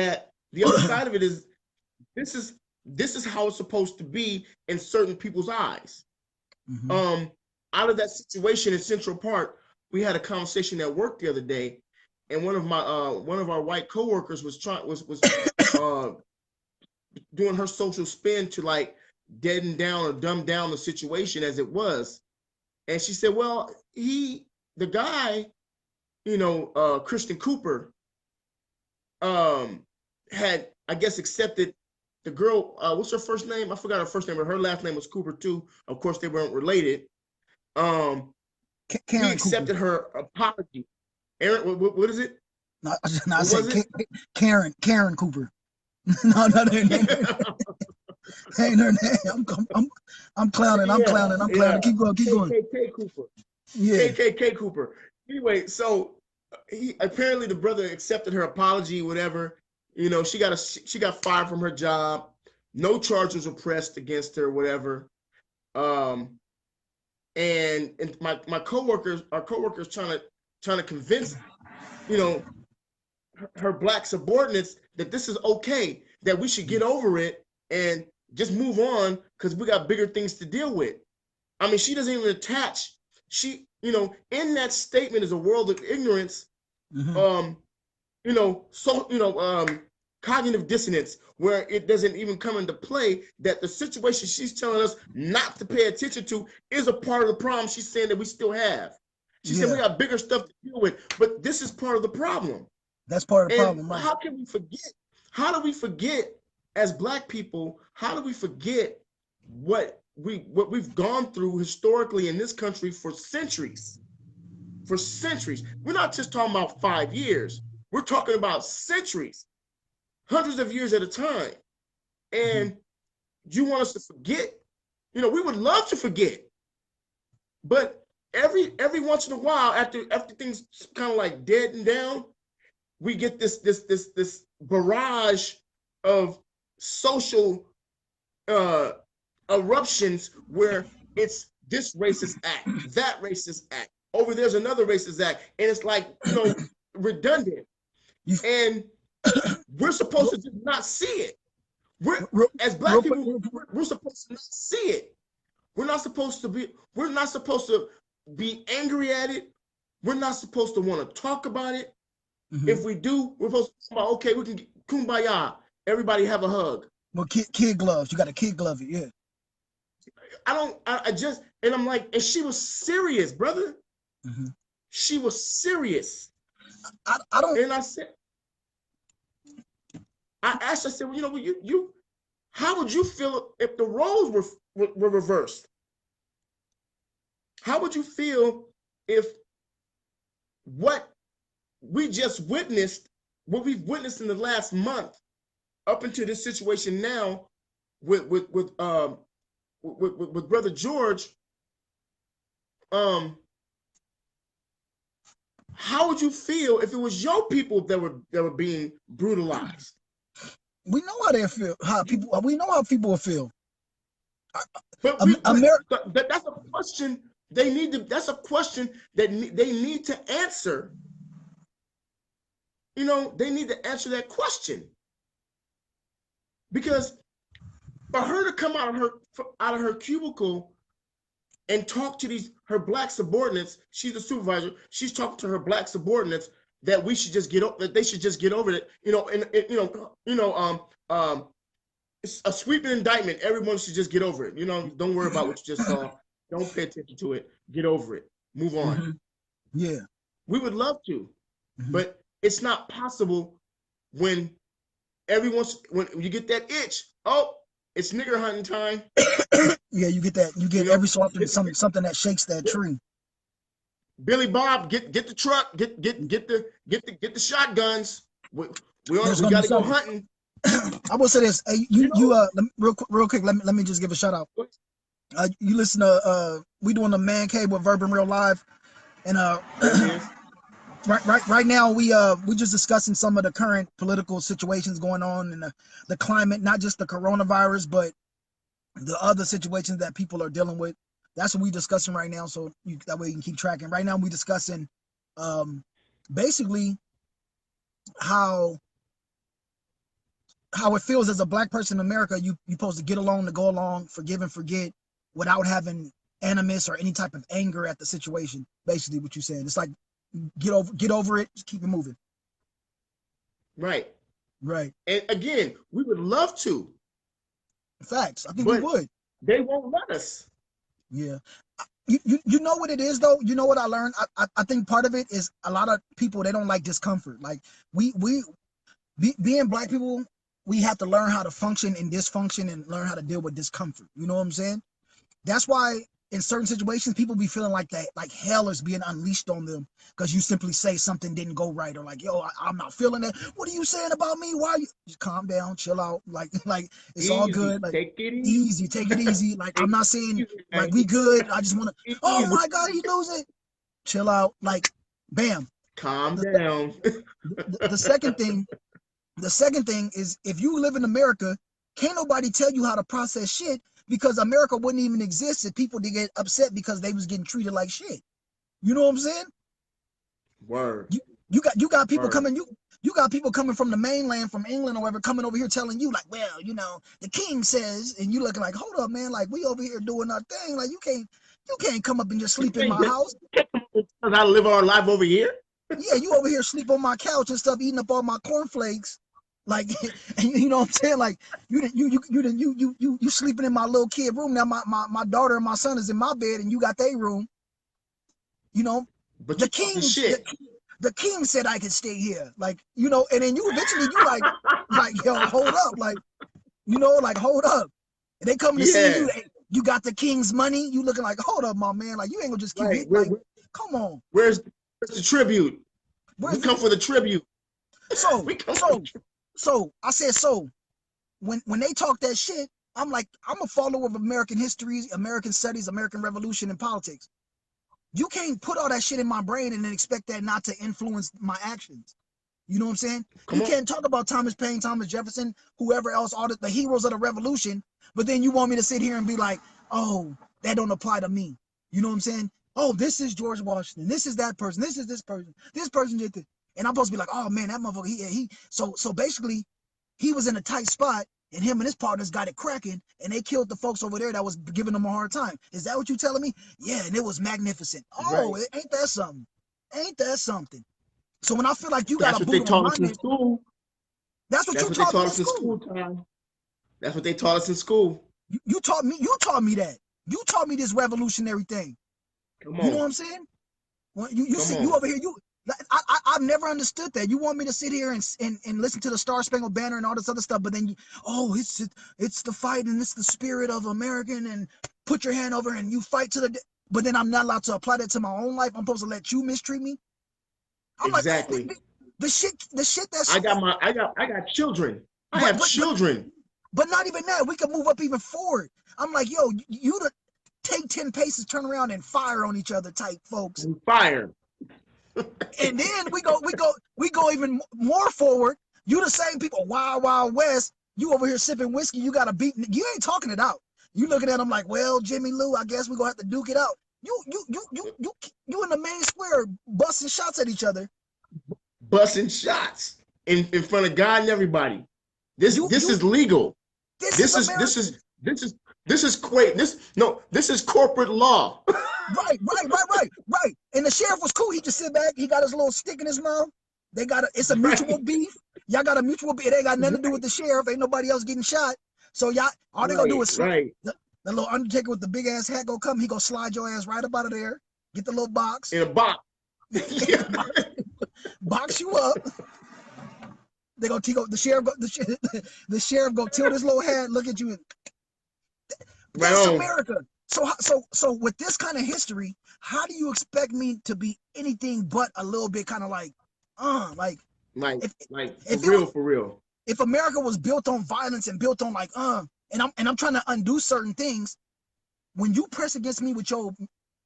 this is how it's supposed to be in certain people's eyes. Mm-hmm. Out of that situation in Central Park, we had a conversation at work the other day, and one of our white coworkers was doing her social spin to like deaden down or dumb down the situation as it was. And she said, well, the guy, you know, Christian Cooper, had, I guess, accepted the girl, what's her first name? I forgot her first name, but her last name was Cooper too. Of course, they weren't related. He accepted her apology. Aaron, what is it?
No, I said Karen Cooper. No, ain't her name. I'm clowning. I'm clowning. Keep going.
KKK Cooper. Yeah. KKK Cooper. Anyway, so apparently the brother accepted her apology, whatever. You know, she got fired from her job. No charges were pressed against her, whatever. And our coworkers trying to convince, you know, her black subordinates that this is okay, that we should get over it and just move on because we got bigger things to deal with. I mean, she doesn't even attach. She, you know, in that statement is a world of ignorance. Mm-hmm. You know, cognitive dissonance, where it doesn't even come into play that the situation she's telling us not to pay attention to is a part of the problem she's saying that we still have. She said we got bigger stuff to deal with, but this is part of the problem.
That's part of the problem. Right?
How can we forget? How do we forget as black people? How do we forget what what we've gone through historically in this country for centuries. For centuries. We're not just talking about 5 years. We're talking about centuries, hundreds of years at a time. And you want us to forget? You know, we would love to forget. But every once in a while, after things kind of like deaden down, we get this barrage of social eruptions where it's this racist act, that racist act, over there's another racist act, and it's like, you know, redundant. And we're supposed to just not see it. As Black people, we're supposed to not see it. We're not supposed to be angry at it. We're not supposed to want to talk about it. If we do, we're supposed to talk about, okay, we can get kumbaya. Everybody have a hug.
Well, kid gloves. You got a kid glove it, yeah.
And I'm like, and she was serious, brother. She was serious.
I don't.
And I asked her, I said, well, you know, you, how would you feel if the roles were reversed? How would you feel if what we've witnessed in the last month, up into this situation now, with Brother George, how would you feel if it was your people that were being brutalized?
We know how they feel. We know how people will feel.
But that's a question they need to. That's a question that they need to answer. You know, they need to answer that question, because for her to come out of her cubicle and talk to her Black subordinates, she's the supervisor. She's talking to her Black subordinates that we should just that they should just get over it. You know, a sweeping indictment. Everyone should just get over it. You know, don't worry about what you just saw. Don't pay attention to it. Get over it. Move on.
Yeah,
we would love to, but it's not possible when you get that itch. Oh, it's nigger hunting time.
Yeah, you get that. You get every so often something that shakes that tree.
Billy Bob, get the truck, get the shotguns. We got to go hunting.
I will say this. Hey, real quick. Let me just give a shout out. You listen to we doing the Man Cave with Verb in Real Live, and right now we just discussing some of the current political situations going on in the climate, not just the coronavirus, but the other situations that people are dealing with. That's what we discussing right now, so that way you can keep tracking. Right now we discussing basically how it feels as a Black person in America. You supposed to get along to go along, forgive and forget, without having animus or any type of anger at the situation. Basically what you're saying. It's like get over it, just keep it moving.
Right.
And
again, we would love to.
Facts. I think we would.
They won't let us.
Yeah. You know what it is though? You know what I learned? I think part of it is a lot of people, they don't like discomfort. Like being Black people, we have to learn how to function in dysfunction and learn how to deal with discomfort. You know what I'm saying? That's why in certain situations, people be feeling like that, like hell is being unleashed on them because you simply say something didn't go right, or like, yo, I'm not feeling it. What are you saying about me? Why are you? Just calm down, chill out. Like it's easy, all good. Like take it easy. Take it easy. Like I'm not saying like we good. I just want to. Oh my God, he's losing. Chill out. Like, bam.
Calm down.
The second thing is, if you live in America, can't nobody tell you how to process shit, because America wouldn't even exist if people did get upset because they was getting treated like shit. You know what I'm saying?
Word.
You got people coming. You got people coming from the mainland, from England or whatever, coming over here telling you like, well, you know, the king says, and you looking like, hold up, man, like we over here doing our thing. Like you can't come up and just sleep in my house.
I live our life over here.
Yeah, you over here sleep on my couch and stuff, eating up all my cornflakes. Like, and you know what I'm saying? Like, you sleeping in my little kid room. Now my daughter and my son is in my bed, and you got their room. You know,
but
the king said I could stay here. Like, you know, and then you eventually like yo, hold up, like, you know, like hold up. And they coming to see you. You got the king's money. You looking like, hold up, my man. Like, you ain't gonna just keep hitting. Like, come on.
Where's the tribute? We come for the tribute.
So I said, so when they talk that shit, I'm like, I'm a follower of American history, American studies, American Revolution, and politics. You can't put all that shit in my brain and then expect that not to influence my actions. You know what I'm saying? You can't talk about Thomas Paine, Thomas Jefferson, whoever else, all the heroes of the revolution, but then you want me to sit here and be like, oh, that don't apply to me. You know what I'm saying? Oh, this is George Washington. This is that person. This is this person. This person did this. And I'm supposed to be like, oh man, that motherfucker, so basically he was in a tight spot and him and his partners got it cracking and they killed the folks over there that was giving them a hard time. Is that what you telling me? Yeah, and it was magnificent. Oh, right. Ain't that something? Ain't that something? So when I feel like you got a boot on my neck, that's what you taught us in school.
That's what they taught us in school.
You taught me that. You taught me this revolutionary thing.
Come on.
You know what I'm saying? Well, you over here, I've never understood that. You want me to sit here and listen to the Star Spangled Banner and all this other stuff, but then it's the fight and it's the spirit of American and put your hand over and you fight to the, but then I'm not allowed to apply that to my own life. I'm supposed to let you mistreat me. I'm
exactly.
Like, the shit that's
I got children. I have children.
But not even that. We can move up even forward. I'm like, yo, you to take 10 paces, turn around and fire on each other type folks.
And fire.
And then we go even more forward. You the same people, Wild Wild West. You over here sipping whiskey. You got to beat. You ain't talking it out. You looking at them like, well, Jimmy Lou, I guess we gonna have to duke it out. You in the main square busting shots at each other.
Busting shots in front of God and everybody. This is legal. This is corporate law.
Right. And the sheriff was cool. He just sit back. He got his little stick in his mouth. It's a mutual beef. Y'all got a mutual beef. It ain't got nothing to do with the sheriff. Ain't nobody else getting shot. So y'all, all they gonna do is the little Undertaker with the big ass hat gonna come. He gonna slide your ass right up out of there. Get the little box.
In a box.
Box you up. They gonna the sheriff go tilt his little head, look at you. That's America. So with this kind of history, how do you expect me to be anything but a little bit kind of like
for real?
If America was built on violence and built on and I'm trying to undo certain things, when you press against me with your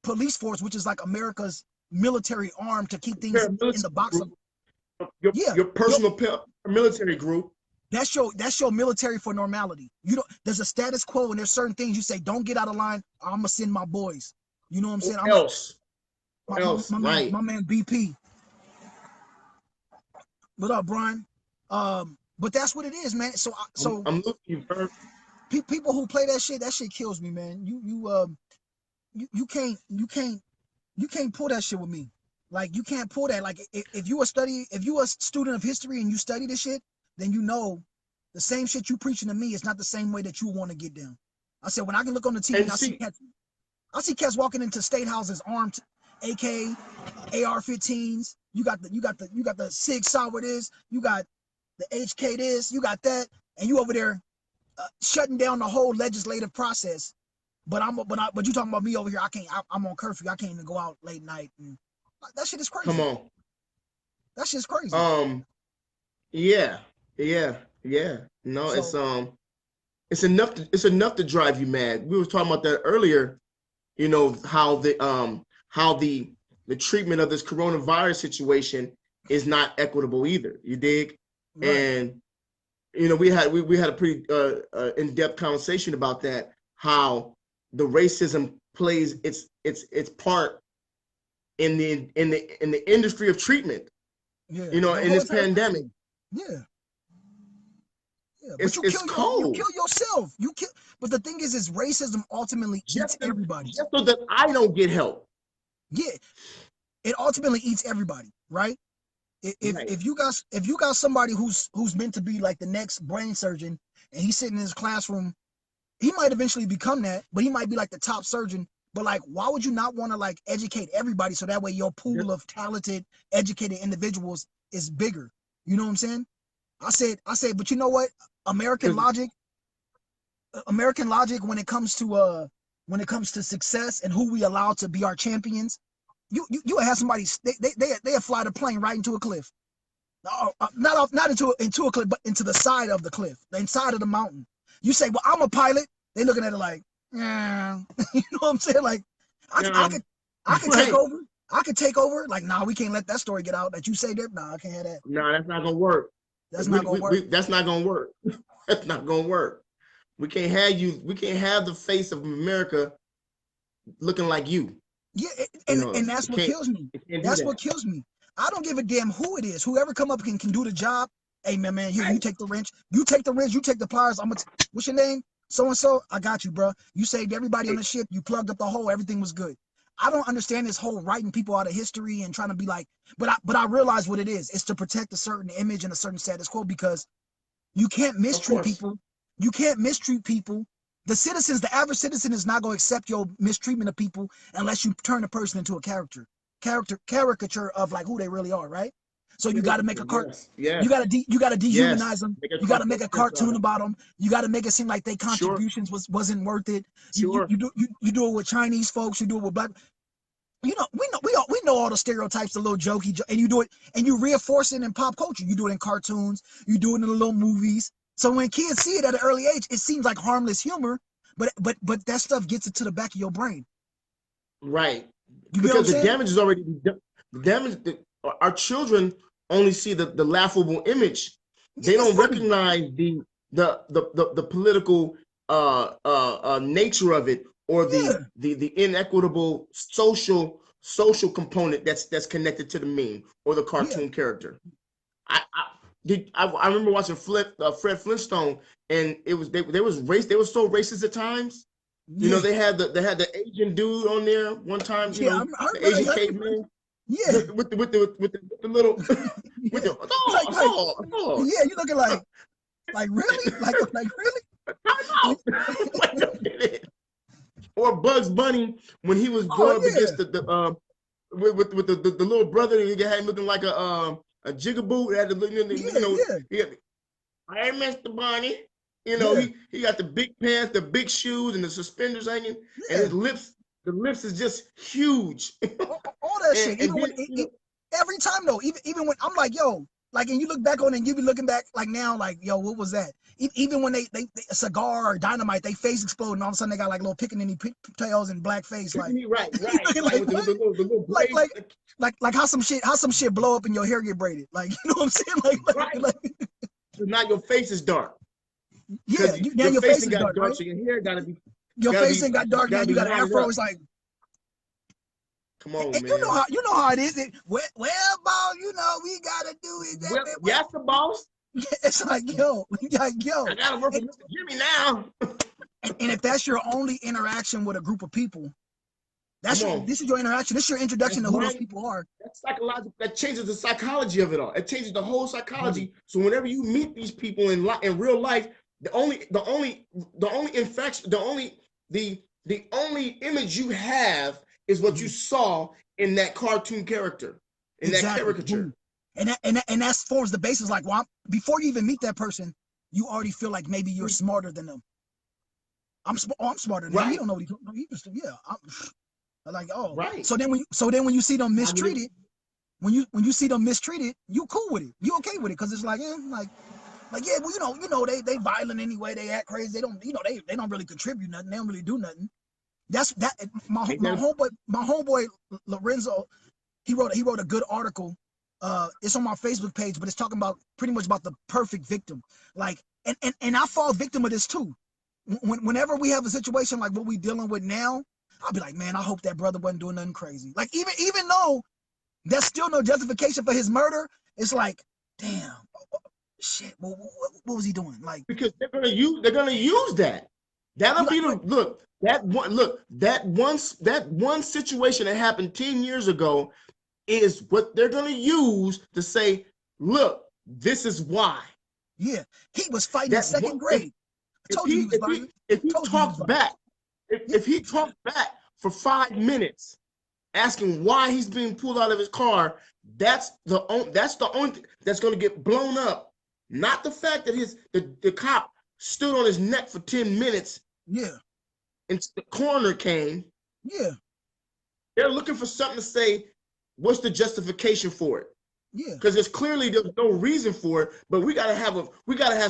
police force, which is like America's military arm to keep things in the box of
your personal military group.
That's your military for normality. There's a status quo and there's certain things you say, don't get out of line, or I'm gonna send my boys. You know what I'm saying? My man BP. What up, Brian? But that's what it is, man. So
I'm looking for
people who play that shit kills me, man. You can't pull that shit with me. Like, you can't pull that. Like, if you a student of history and you study this shit, then you know the same shit you preaching to me is not the same way that you want to get down. I said, when I can look on the TV, I see cats walking into state houses armed, AK, AR-15s. You got the Sig Sauer this, you got the HK this, you got that, and you over there shutting down the whole legislative process. But you talking about me over here? I'm on curfew. I can't even go out late night. And that shit is crazy.
Come on.
That shit's crazy.
Yeah. No, so, it's enough to drive you mad. We were talking about that earlier. You know how the treatment of this coronavirus situation is not equitable either. You dig? Right. And you know we had a pretty in-depth conversation about that. How the racism plays its part in the industry of treatment.
Yeah.
You know, in this pandemic.
Yeah. But
it's cold.
You kill yourself. But the thing is racism ultimately eats everybody.
Just so that I don't get help.
Yeah. It ultimately eats everybody, right? If you got somebody who's meant to be like the next brain surgeon and he's sitting in his classroom, he might eventually become that, but he might be like the top surgeon. But like, why would you not want to like educate everybody so that way your pool of talented, educated individuals is bigger? You know what I'm saying? I said, but you know what? American logic American logic when it comes to success and who we allow to be our champions. You have somebody they fly the plane right into a cliff. Not into a cliff, but into the side of the cliff, the inside of the mountain. You say, well, I'm a pilot. They looking at it like, yeah. You know what I'm saying? Like, I could take over. I could take over. Like, nah, we can't let that story get out that you say that. Nah, I can't have that.
No, that's not gonna work.
That's not gonna work.
That's not gonna work. That's not gonna work. We can't have you. We can't have the face of America looking like you.
Yeah, and that's what kills me. That's what kills me. I don't give a damn who it is. Whoever come up and can do the job. Hey, man, here, you take the wrench. You take the wrench. You take the pliers. What's your name? So-and-so. I got you, bro. You saved everybody on the ship. You plugged up the hole. Everything was good. I don't understand this whole writing people out of history and trying to be like, but I realize what it is. It's to protect a certain image and a certain status quo, because you can't mistreat people. You can't mistreat people. The citizens, the average citizen is not going to accept your mistreatment of people unless you turn a person into a caricature of like who they really are, right? So you got to make a cartoon. Yes. You got to dehumanize them. You got to make a cartoon about them. You got to make it seem like their contributions wasn't worth it. You do it with Chinese folks. You do it with black. You know, we know all the stereotypes, the little jokey, and you do it, and you reinforce it in pop culture. You do it in cartoons. You do it in the little movies. So when kids see it at an early age, it seems like harmless humor, but that stuff gets it to the back of your brain.
Right. Because the damage is already damage. Our children only see the laughable image. They don't recognize the political nature of it, or the inequitable social component that's connected to the meme or the cartoon character. I remember watching Fred Flintstone, and they were so racist at times. You know, they had the Asian dude on there one time. You know, the Asian caveman. Yeah, with the little with the
yeah, you looking like really like really.
Wait a minute. Or Bugs Bunny when he was going up against the little brother, and you had him looking like a jigaboo. Had the hey, Mr. Bunny. You know, he got the big pants, the big shoes, and the suspenders hanging, and his lips. The lips is just huge.
All that shit. Every time though, even when I'm like, yo, like, and you look back on it and you be looking back like now, like, yo, what was that? Even when they a cigar or dynamite, they face explode, and all of a sudden they got like little pickaninny pigtails and black face, like
right.
like how some shit blow up and your hair get braided, like, you know what I'm saying, like
so now your face is dark.
Yeah, your face is dark, right?
So your hair gotta be.
Your face ain't got dark now. You got an afro. It's like,
come on,
man. You know how it is. Well, boss, you know we gotta do it.
Yes, the boss.
It's like, yo.
I gotta work with Mr. Jimmy now.
and if that's your only interaction with a group of people, this is your interaction. This is your introduction to who those people are. That's
psychological. That changes the psychology of it all. It changes the whole psychology. So whenever you meet these people in real life, the only image you have is what you saw in that cartoon character, in that caricature.
And that forms the basis. Like, well, before you even meet that person, you already feel like maybe you're smarter than them. I'm smarter than him. He don't know what he's doing. I'm like, oh, right. So then when you see them mistreated, when you see them mistreated, you cool with it. You okay with it, because it's like, yeah, well, you know, they violent anyway. They act crazy. They don't, they don't really contribute nothing. They don't really do nothing. That's my homeboy Lorenzo. He wrote a good article. It's on my Facebook page, but it's talking about pretty much about the perfect victim. Like, and I fall victim of this too. Whenever we have a situation like what we dealing with now, I'll be like, man, I hope that brother wasn't doing nothing crazy. Like, even though there's still no justification for his murder, it's like, damn. Shit, what was he doing? Like,
because they're gonna use that. That'll be that one situation that happened 10 years ago is what they're gonna use to say, look, this is why.
Yeah, he was fighting in second grade.
If he talks back for 5 minutes, asking why he's being pulled out of his car, that's the only thing that's gonna get blown up. Not the fact that the cop stood on his neck for 10 minutes.
Yeah.
And the coroner came.
Yeah.
They're looking for something to say, what's the justification for it?
Yeah.
Because there's no reason for it, but we gotta have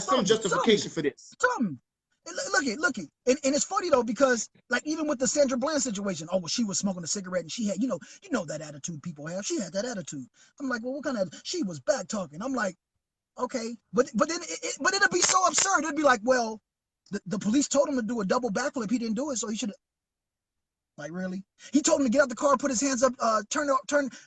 some justification for this.
Something. Look it. And it's funny though, because like even with the Sandra Bland situation, oh well, she was smoking a cigarette and she had, you know that attitude people have. She had that attitude. I'm like, well, what kind of? She was back talking. I'm like, okay, but then it'd be so absurd. It'd be like, well, the police told him to do a double backflip. He didn't do it, so he should. Like, really? He told him to get out the car, put his hands up, turn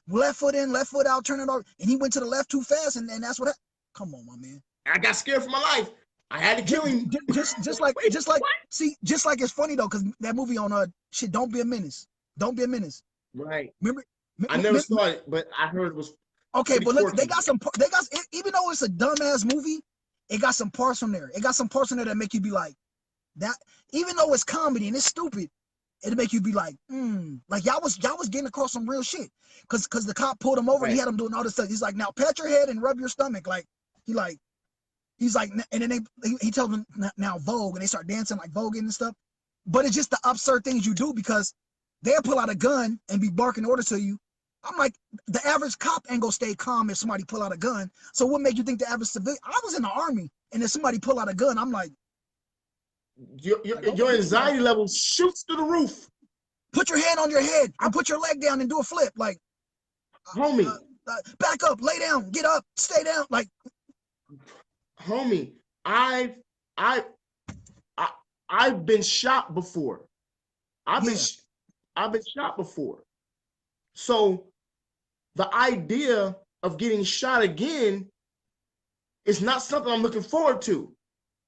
left foot in, left foot out, turn it off, and he went to the left too fast, and that's what happened. Come on, my man.
I got scared for my life. I had to kill him.
Just like it's funny though, because that movie on shit, Don't Be a Menace. Don't Be a Menace.
Right.
Remember?
I never saw it, but I heard it was
okay. But look, they got even though it's a dumbass movie, it got some parts from there. It got some parts from there that make you be like, that. Even though it's comedy and it's stupid, it'll make you be like, like y'all was getting across some real shit, cause the cop pulled him over and he had him doing all this stuff. He's like, now pat your head and rub your stomach, like he's like, and then he tells them now Vogue, and they start dancing like Vogue and stuff. But it's just the absurd things you do, because they'll pull out a gun and be barking orders to you. I'm like, the average cop ain't gonna stay calm if somebody pull out a gun. So what made you think the average civilian? I was in the army, and if somebody pull out a gun, I'm like,
your anxiety level shoots through the roof.
Put your hand on your head and put your leg down and do a flip. Like,
homie,
back up, lay down, get up, stay down. Like,
homie, I've been shot before. I've been shot before. So the idea of getting shot again is not something I'm looking forward to.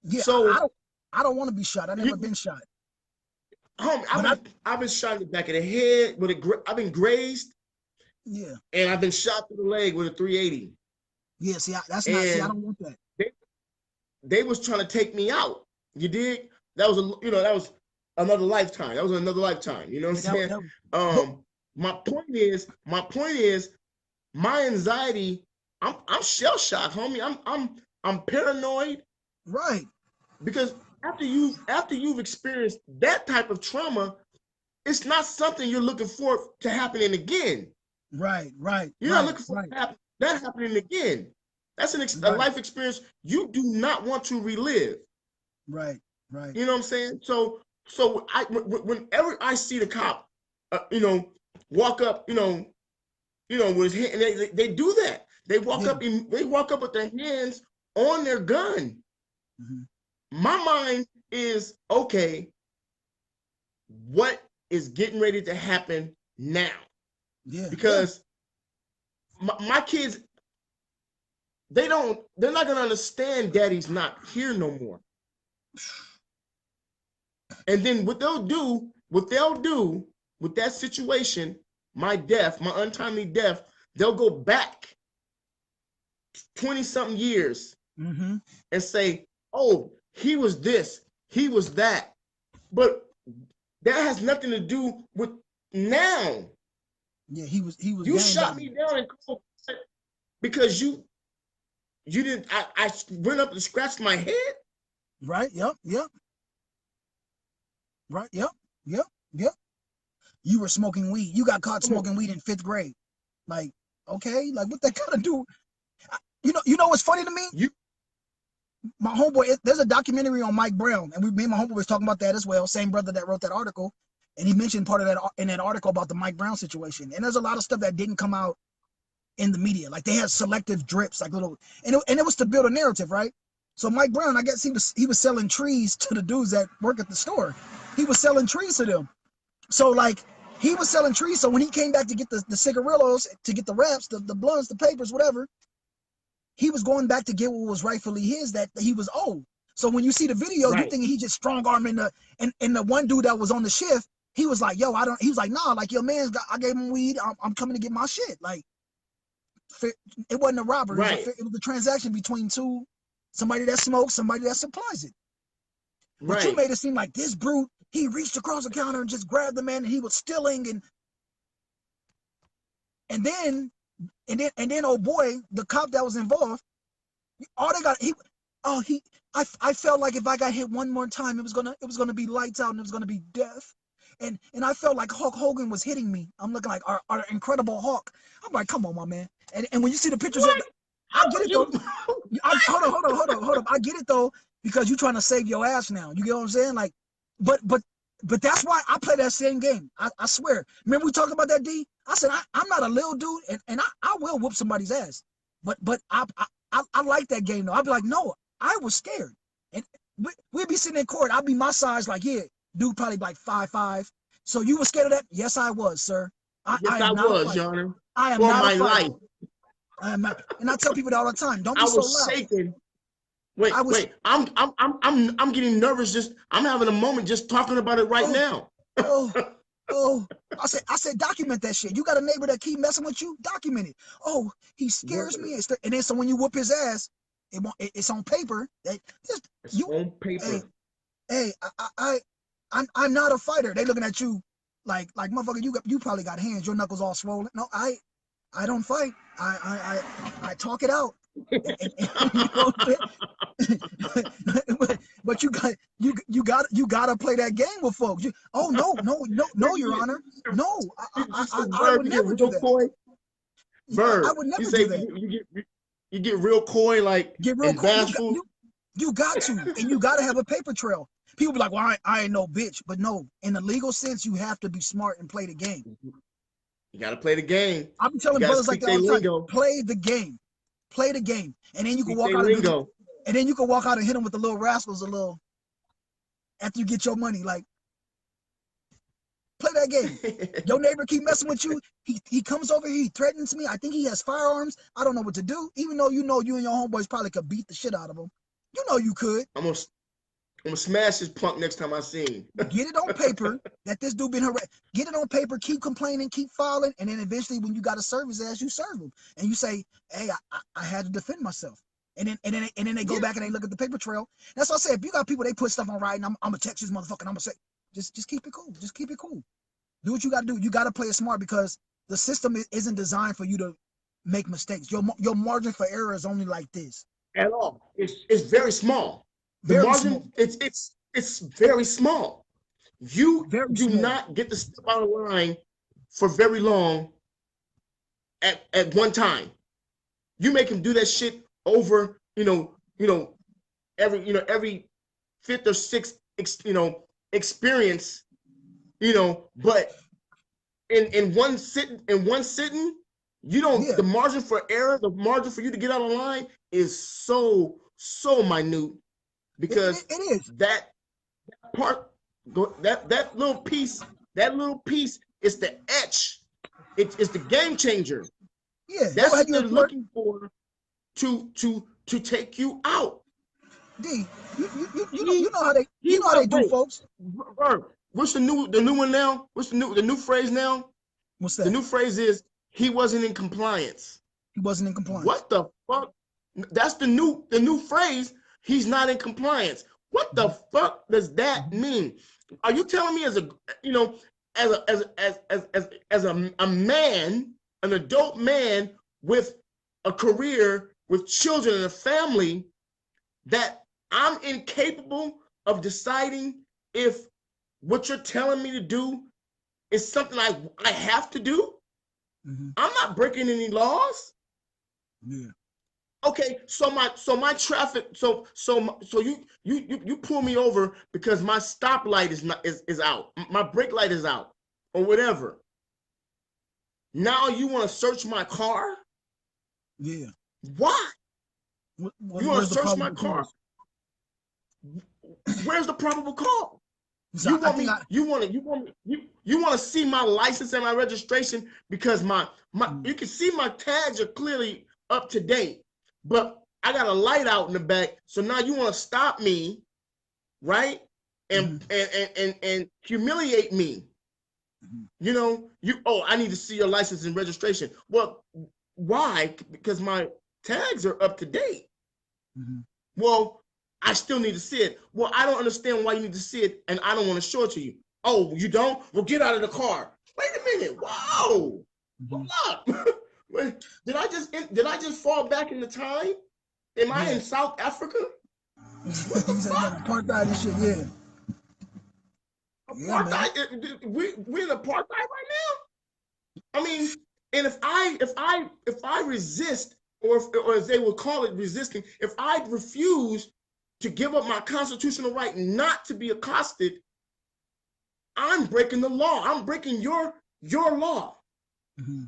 Yeah,
so
I don't want to be shot. I've never been shot.
Homie, I've been shot in the back of the head with I've been grazed.
Yeah.
And I've been shot through the leg with a 380.
Yeah, see, I don't want that.
They was trying to take me out. You dig? That was another lifetime. That was another lifetime. You know what I'm saying? My point is, my anxiety, I'm shell shocked, homie. I'm paranoid.
Right.
Because after you've experienced that type of trauma, it's not something you're looking for to happening again.
Right.
You're not looking for that happening again. That's a life experience you do not want to relive. Right. You know what I'm saying? So whenever I see the cop, walk up, with his hand, and they do that. They walk up with their hands on their gun. Mm-hmm. My mind is, okay, what is getting ready to happen now? Yeah. Because my kids, they're not gonna understand daddy's not here no more. And then what they'll do with that situation, my untimely death, they'll go back 20-something years and say, oh, he was this, he was that. But that has nothing to do with now. Yeah, he was. You shot me down in cold because you didn't. I went up and scratched my head. Right. Yep. Right. Yep. You were smoking weed. You got caught smoking weed in 5th grade. Like, okay, like what that got to do? You know what's funny to me? My homeboy, there's a documentary on Mike Brown, and me and my homeboy was talking about that as well. Same brother that wrote that article, and he mentioned part of that in that article about the Mike Brown situation. And there's a lot of stuff that didn't come out in the media. Like they had selective drips, like little, and it was to build a narrative, right? So Mike Brown, I guess he was selling trees to the dudes that work at the store. He was selling trees to them. So like he was selling trees. So when he came back to get the cigarillos, to get the wraps, the blunts, the papers, whatever, he was going back to get what was rightfully his that he was owed. So when you see the video, you thinking he just strong arming the one dude that was on the shift. He was like, yo, he was like, nah, like your man's I gave him weed. I'm coming to get my shit. Like it wasn't a robbery. It was a transaction between somebody that smokes, somebody that supplies it. But you made it seem like this brute, he reached across the counter and just grabbed the man and he was stealing and then oh boy, the cop that was involved, all they got,
I felt like if I got hit one more time, it was gonna be lights out and it was gonna be death. And I felt like Hulk Hogan was hitting me. I'm looking like our Incredible Hulk. I'm like, come on, my man. And when you see the pictures, I get it though. Hold on. I get it though, because you're trying to save your ass now. You get what I'm saying? Like, but that's why I play that same game. I swear. Remember we talked about that, D? I said I'm not a little dude, and I will whoop somebody's ass. But I like that game though. I'd be like, no, I was scared, and we'd be sitting in court. I'd be my size, like, yeah, dude, probably like 5'5". So you were scared of that? Yes, I was, sir.
Yes, I was, Your Honor.
I am
for
not
my
a fighter.
life.
I am not, and I tell people that all the time. Don't be
I
so
was
loud.
shaking. Wait. I'm getting nervous. I'm having a moment just talking about it right now.
I said, document that shit. You got a neighbor that keep messing with you? Document it. Oh, he scares me. And then so when you whoop his ass, it's on paper.
It's on paper.
Hey, I'm not a fighter. They looking at you like motherfucker. You probably got hands. Your knuckles all swollen. No, I don't fight. I talk it out. But you gotta play that game with folks. No, Your Honor. No, I would never do that.
Verb,
I would never do
that. You get real coy, like
get real coy.
Bashful.
You got to, and you got to have a paper trail. People be like, well, I ain't no bitch. But no, in the legal sense, you have to be smart and play the game.
You got to play the game.
I'm telling brothers like that all the time, play the game. Play the game. And then you can walk out and then you can walk out and hit them with the little rascals after you get your money. Like, play that game. Your neighbor keep messing with you. He comes over here, he threatens me. I think he has firearms. I don't know what to do. Even though you and your homeboys probably could beat the shit out of him. You know you could.
I'm gonna smash this punk next time I see him.
Get it on paper that this dude been harassed. Get it on paper, keep complaining, keep filing, and then eventually when you got to serve his ass, you serve him. And you say, hey, I had to defend myself. And then they go back and they look at the paper trail. That's what I say. If you got people, they put stuff on writing, I'm gonna text this motherfucker and I'm gonna say, just keep it cool. Just keep it cool. Do what you gotta do. You gotta play it smart because the system isn't designed for you to make mistakes. Your margin for error is only like this.
At all. It's very small. The margin, small. It's very small. You do not get to step out of line for very long at one time. You make him do that shit over, every fifth or sixth, experience, but in one sitting, you don't. The margin for error, the margin for you to get out of line is so minute, because
it is
that part, that little piece is the etch. It's the game changer.
Yeah,
that's what they're looking for to take you out.
D, you know how they do, folks.
What's the new one now? What's the new phrase now?
What's that?
The new phrase is he wasn't in compliance.
He wasn't in compliance.
What the fuck? That's the new phrase. He's not in compliance. What the fuck does that mean? Are you telling me as a man, an adult man with a career, with children and a family, that I'm incapable of deciding if what you're telling me to do is something I have to do? Mm-hmm. I'm not breaking any laws.
Yeah.
Okay, so my traffic, so you pull me over because my stoplight is out, my brake light is out, or whatever. Now you want to search my car?
Yeah.
Why? You want to search my car? Where's the probable cause? So you want to see my license and my registration, because you can see my tags are clearly up to date, but I got a light out in the back. So now you want to stop me, right? And and humiliate me. I need to see your license and registration. Well, why? Because my tags are up to date. Mm-hmm. Well, I still need to see it. Well, I don't understand why you need to see it, and I don't want to show it to you. Oh, you don't? Well, get out of the car. Wait a minute. Whoa. Hold up. Did I just fall back into time? Am I in South Africa?
You said apartheid and shit, yeah. Yeah, man.
Apartheid. We're in apartheid right now. I mean, and if I resist, or as they would call it, resisting, if I refuse to give up my constitutional right not to be accosted, I'm breaking the law. I'm breaking your law.
Mm-hmm.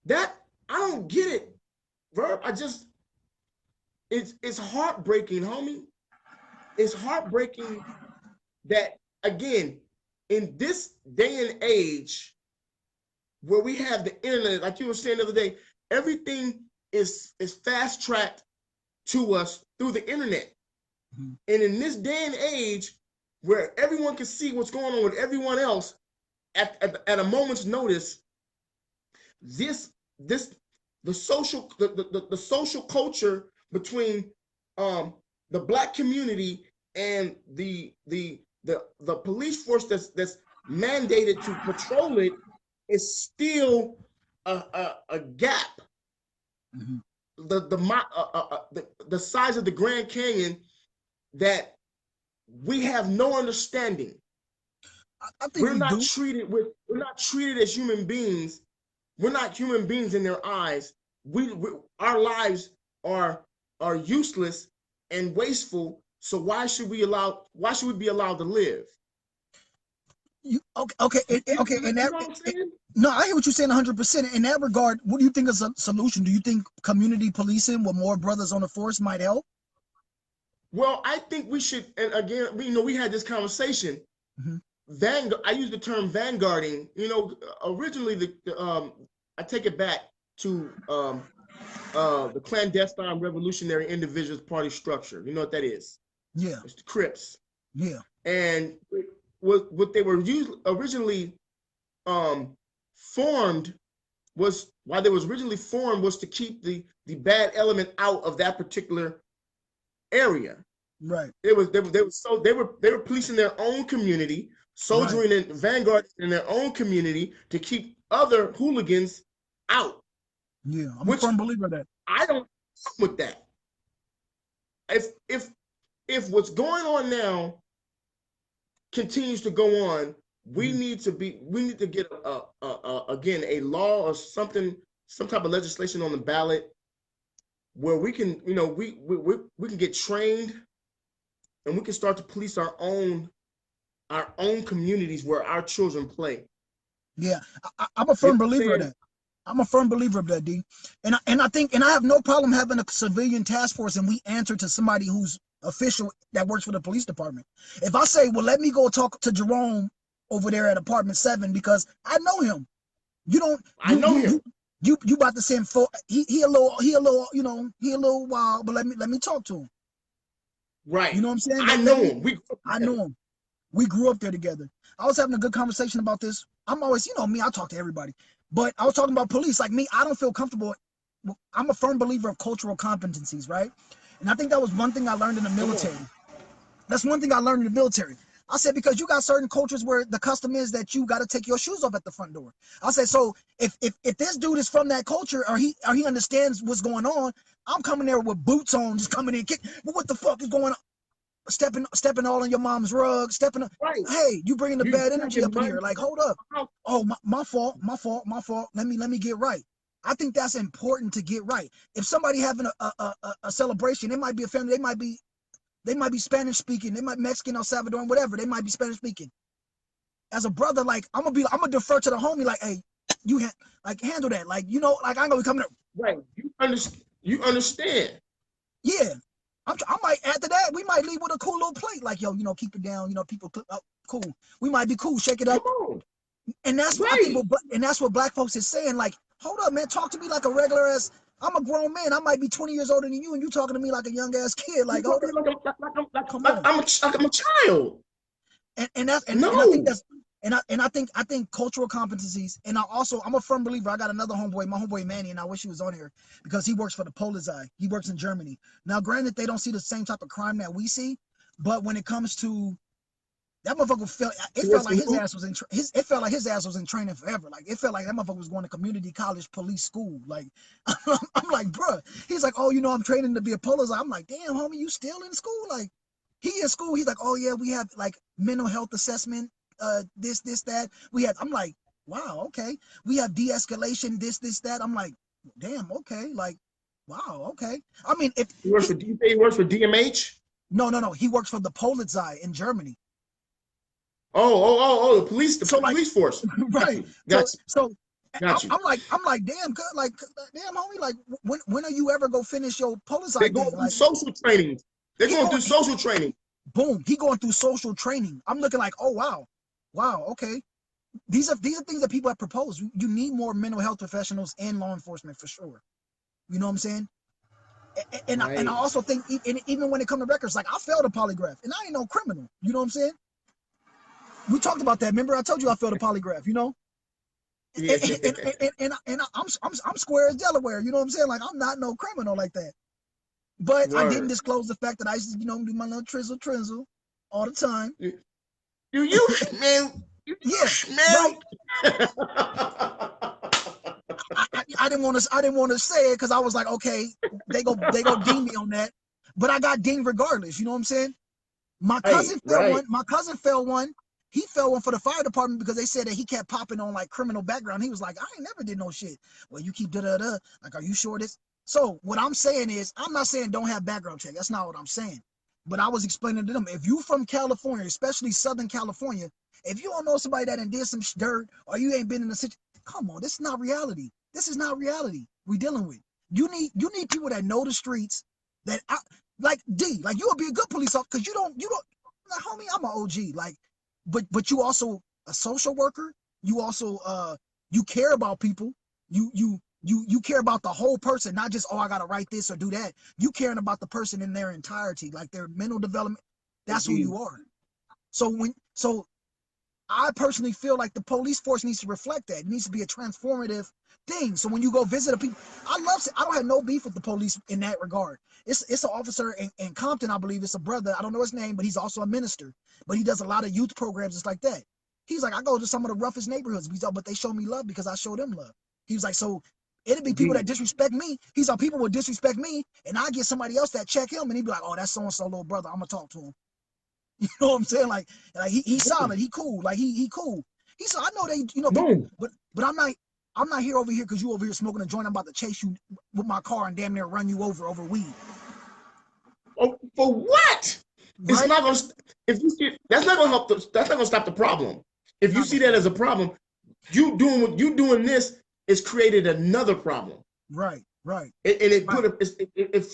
That, I don't get it, Verb. It's heartbreaking, homie. It's heartbreaking that, again, in this day and age where we have the internet, like you were saying the other day, everything is fast tracked to us through the internet.
Mm-hmm.
And in this day and age where everyone can see what's going on with everyone else at a moment's notice, the social culture between the Black community and the police force that's mandated to patrol it is still a gap.
Mm-hmm.
The size of the Grand Canyon that we have no understanding.
I think we're not
treated as human beings. We're not human beings in their eyes. Our lives are useless and wasteful. So why should we be allowed to live?
Okay. No, I hear what you're saying 100%. In that regard, what do you think is a solution? Do you think community policing with more brothers on the force might help?
Well, I think we should, and again, we had this conversation.
Mm-hmm.
I use the term vanguarding. Originally, I take it back to the clandestine revolutionary individuals party structure. You know what that is?
Yeah.
It's the Crips.
Yeah.
And what they were originally formed was, why they was originally formed was to keep the bad element out of that particular area.
Right.
They were policing their own community, soldiering and vanguard in their own community to keep other hooligans out.
Yeah, I'm a firm believer of that.
I don't with that. If what's going on now continues to go on, we need to get again a law or something, some type of legislation on the ballot where we can we can get trained and we can start to police our own communities where our children play.
Yeah, I'm a firm believer of that. I'm a firm believer of that, D. And I think, and I have no problem having a civilian task force and we answer to somebody who's official that works for the police department. If I say, well, let me go talk to Jerome over there at apartment 7 because I know him. I know him. You about to send for he a little wild, but let me talk to him.
Right.
You know what I'm saying?
I know him.
I know him. We grew up there together. I was having a good conversation about this. I'm always, me, I talk to everybody. But I was talking about police. Like me, I don't feel comfortable. I'm a firm believer of cultural competencies, right? And I think that was one thing I learned in the military. That's one thing I learned in the military. I said, because you got certain cultures where the custom is that you got to take your shoes off at the front door. I said, so if this dude is from that culture or he understands what's going on, I'm coming there with boots on, just coming in, but what the fuck is going on? Stepping all on your mom's rug,
right.
Hey, you bringing the bad energy up in here. Like, hold up. Oh, my fault. Let me get right. I think that's important to get right. If somebody having a celebration, it might be a family, they might be Spanish speaking, they might be Mexican or Salvadoran, whatever, they might be Spanish speaking. As a brother, like I'm gonna defer to the homie, like, hey, you handle that. Like, like I'm gonna be coming up.
Right. You understand.
Yeah. I might, after that, we might leave with a cool little plate, like, yo, keep it down, people, cool. We might be cool, shake it up. And that's what I think, and that's what black folks is saying, like, hold up, man, talk to me like a regular ass, I'm a grown man, I might be 20 years older than you, and you talking to me like a young ass kid, like, hold up. Come on.
I'm a child.
And I think that's, and I think cultural competencies, and I'm a firm believer. I got another homeboy, my homeboy Manny, and I wish he was on here because he works for the Polizei. He works in Germany. Now, granted, they don't see the same type of crime that we see, but when it comes to That motherfucker felt it felt like his ass was in it felt like his ass was in training forever. Like it felt like that motherfucker was going to community college police school. Like I'm like, bruh. He's like, oh, you know, I'm training to be a police. I'm like, damn, homie, you still in school? Like he in school. He's like, oh yeah, we have like mental health assessment, this, that. I'm like, wow, okay. We have de-escalation, this, that. I'm like, damn, okay, like, wow, okay. I mean, if
he works for, do you say he works for DMH?
No. He works for the Polizei in Germany.
The police, police force.
Right.
Gotcha.
So
Got you.
I'm like, damn, damn, homie, like, when are you ever gonna finish your Polizei?
They're going through social training. They're going through social training.
Boom, he going through social training. I'm looking like, oh wow, okay. These are things that people have proposed. You need more mental health professionals in law enforcement for sure. You know what I'm saying? And right. I also think even when it comes to records, like I failed a polygraph and I ain't no criminal. You know what I'm saying? We talked about that. Remember, I told you I failed a polygraph. You know, yeah. and I'm square as Delaware. You know what I'm saying? Like I'm not no criminal like that. But I didn't disclose the fact that I used to, you know, do my little trizzle all the time.
You man.
Yeah,
man.
I didn't want to say it because I was like, okay, they go ding me on that, but I got dinged regardless. You know what I'm saying? My cousin fell one. My cousin fell one. He fell one for the fire department because they said that he kept popping on like criminal background. He was like, I ain't never did no shit. Well, you keep da-da-da. Like, are you sure this? So what I'm saying is, I'm not saying don't have background check. That's not what I'm saying. But I was explaining to them, if you from California, especially Southern California, if you don't know somebody that done did some dirt or you ain't been in a situation, come on, this is not reality. This is not reality we dealing with. You need people that know the streets, that like D, like you'll be a good police officer because you don't like, homie, I'm an OG. Like, but you also a social worker. You also you care about people. You care about the whole person, not just, oh, I gotta write this or do that. You caring about the person in their entirety, like their mental development. That's who you are. So I personally feel like the police force needs to reflect that. It needs to be a transformative thing. So when you go visit a people, I don't have no beef with the police in that regard. It's an officer in Compton, I believe. It's a brother. I don't know his name, but he's also a minister. But he does a lot of youth programs just like that. He's like, I go to some of the roughest neighborhoods, but they show me love because I show them love. He was like, so it'd be people that disrespect me. He's like, people will disrespect me, and I get somebody else that check him, and he'd be like, oh, that's so-and-so little brother. I'm gonna talk to him. You know what I'm saying? Like he's solid. He cool. Like he cool. He said, I know they, you know, people, but I'm not here over here because you over here smoking a joint. I'm about to chase you with my car and damn near run you over weed.
Oh, for what? Right? It's not gonna. If you see, that's not gonna help. That's not gonna stop the problem. If you see that as a problem, you doing this is created another problem.
Right.
It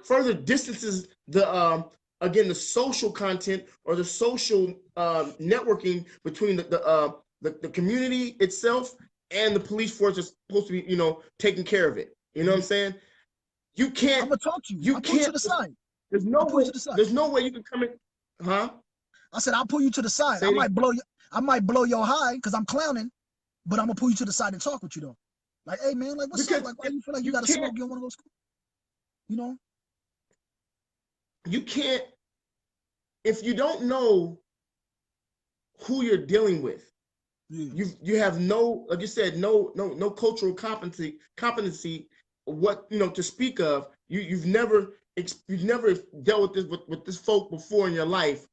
further distances the again, the social content or the social networking between the community itself and the police force is supposed to be, you know, taking care of it. You know what I'm saying? You can't.
I'm gonna talk to you. I'll pull you to the side.
There's no way. There's no way you can come in, huh?
I said I'll pull you to the side. I might blow your high because I'm clowning, but I'm gonna pull you to the side and talk with you though. Like, hey man, like what's up? Like, why you feel like you gotta smoke? You one of those, you know?
You can't, if you don't know who you're dealing with, you have no, like you said, no cultural competency, what, you know, to speak of. You've never dealt with this folk before in your life,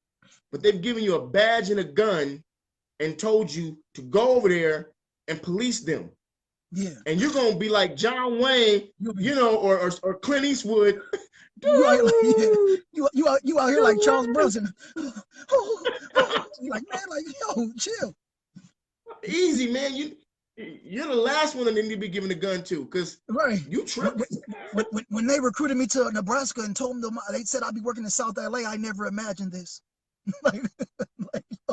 but they've given you a badge and a gun and told you to go over there and police them.
Yeah.
And you're gonna be like John Wayne, you know, or Clint Eastwood.
You out here like Charles Bronson. You like, man, like, yo, chill.
Easy, man. You're the last one that they need to be given a gun to, because you tripped.
When they recruited me to Nebraska and told them they said I'd be working in South LA, I never imagined this. like,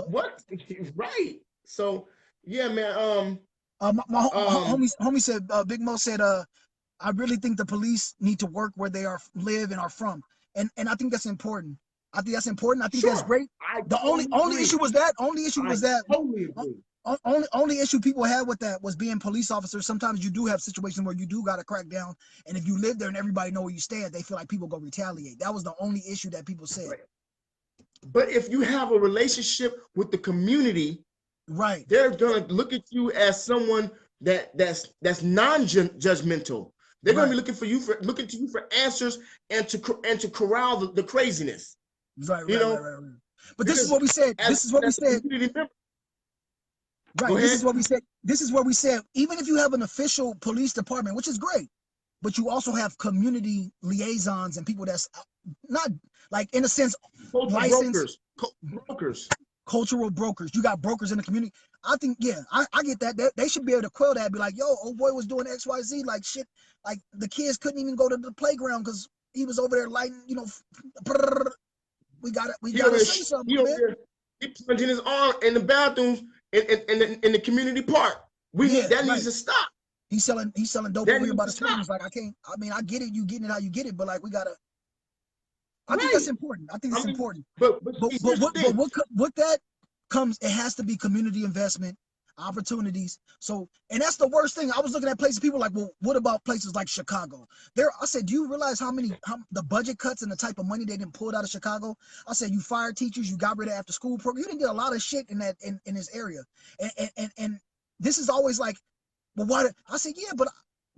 what? Right. So yeah, man.
My homie said, Big Mo said, I really think the police need to work where they live and are from, and I think that's important. I think that's important. I think that's great. The only issue was that. Totally agree. Only issue people had with that was being police officers. Sometimes you do have situations where you do got to crack down, and if you live there and everybody know where you stand, they feel like people go retaliate. That was the only issue that people said.
But if you have a relationship with the community,
right,
they're gonna look at you as someone that's non-judgmental. They're gonna be looking to you for answers and to corral the craziness.
Right. But this is
Because
what we said. This is what we said. Right. This is what we said. This is what we said. Even if you have an official police department, which is great, but you also have community liaisons and people that's not, like, in a sense, licensed
brokers.
Cultural brokers. You got brokers in the community. I think, yeah, I get that. They should be able to quell that. Be like, yo, old boy was doing XYZ, like shit. Like the kids couldn't even go to the playground because he was over there lighting, you know. We gotta say something, man.
He plunging his arm in the bathrooms in the community park. That needs to stop.
He's selling dope over here by the springs. Like, I mean, I get it. You getting it how you get it, but like, we gotta. I think that's important. I think it's important. But what that comes, it has to be community investment, opportunities. So, and that's the worst thing. I was looking at places, people like, well, what about places like Chicago? I said, do you realize how the budget cuts and the type of money they didn't pull out of Chicago? I said, you fired teachers, you got rid of after school program. You didn't get a lot of shit in this area. And this is always like, well, why? I said, yeah, but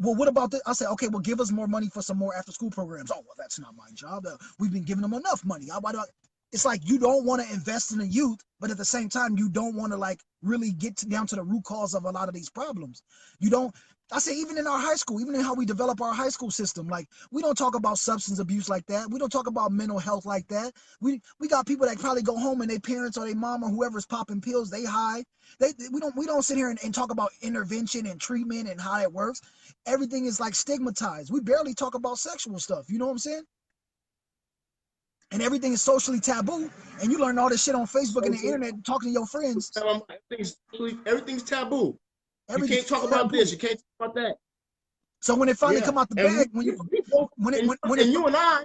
well, what about this? I said, okay, well, give us more money for some more after school programs. Oh, well, that's not my job. We've been giving them enough money. It's like you don't want to invest in the youth, but at the same time, you don't want to like really get down to the root cause of a lot of these problems. You don't. I say, even in our high school, even in how we develop our high school system, like, we don't talk about substance abuse like that. We don't talk about mental health like that. We got people that probably go home and their parents or their mom or whoever's popping pills, they high. We don't sit here and talk about intervention and treatment and how it works. Everything is like stigmatized. We barely talk about sexual stuff. You know what I'm saying? And everything is socially taboo. And you learn all this shit on Facebook and the internet, talking to your friends.
Everything's taboo. You can't talk about this. You can't talk about that.
So when it finally come out the bag, when you and
I,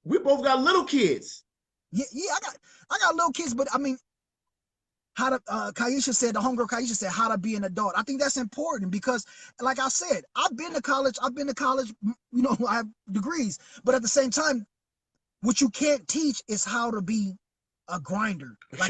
we both got little kids.
Yeah, I got little kids, but I mean, how to Kaisha said, the homegirl Kaisha said, how to be an adult. I think that's important because, like I said, I've been to college, you know, I have degrees, but at the same time, what you can't teach is how to be a grinder. Like,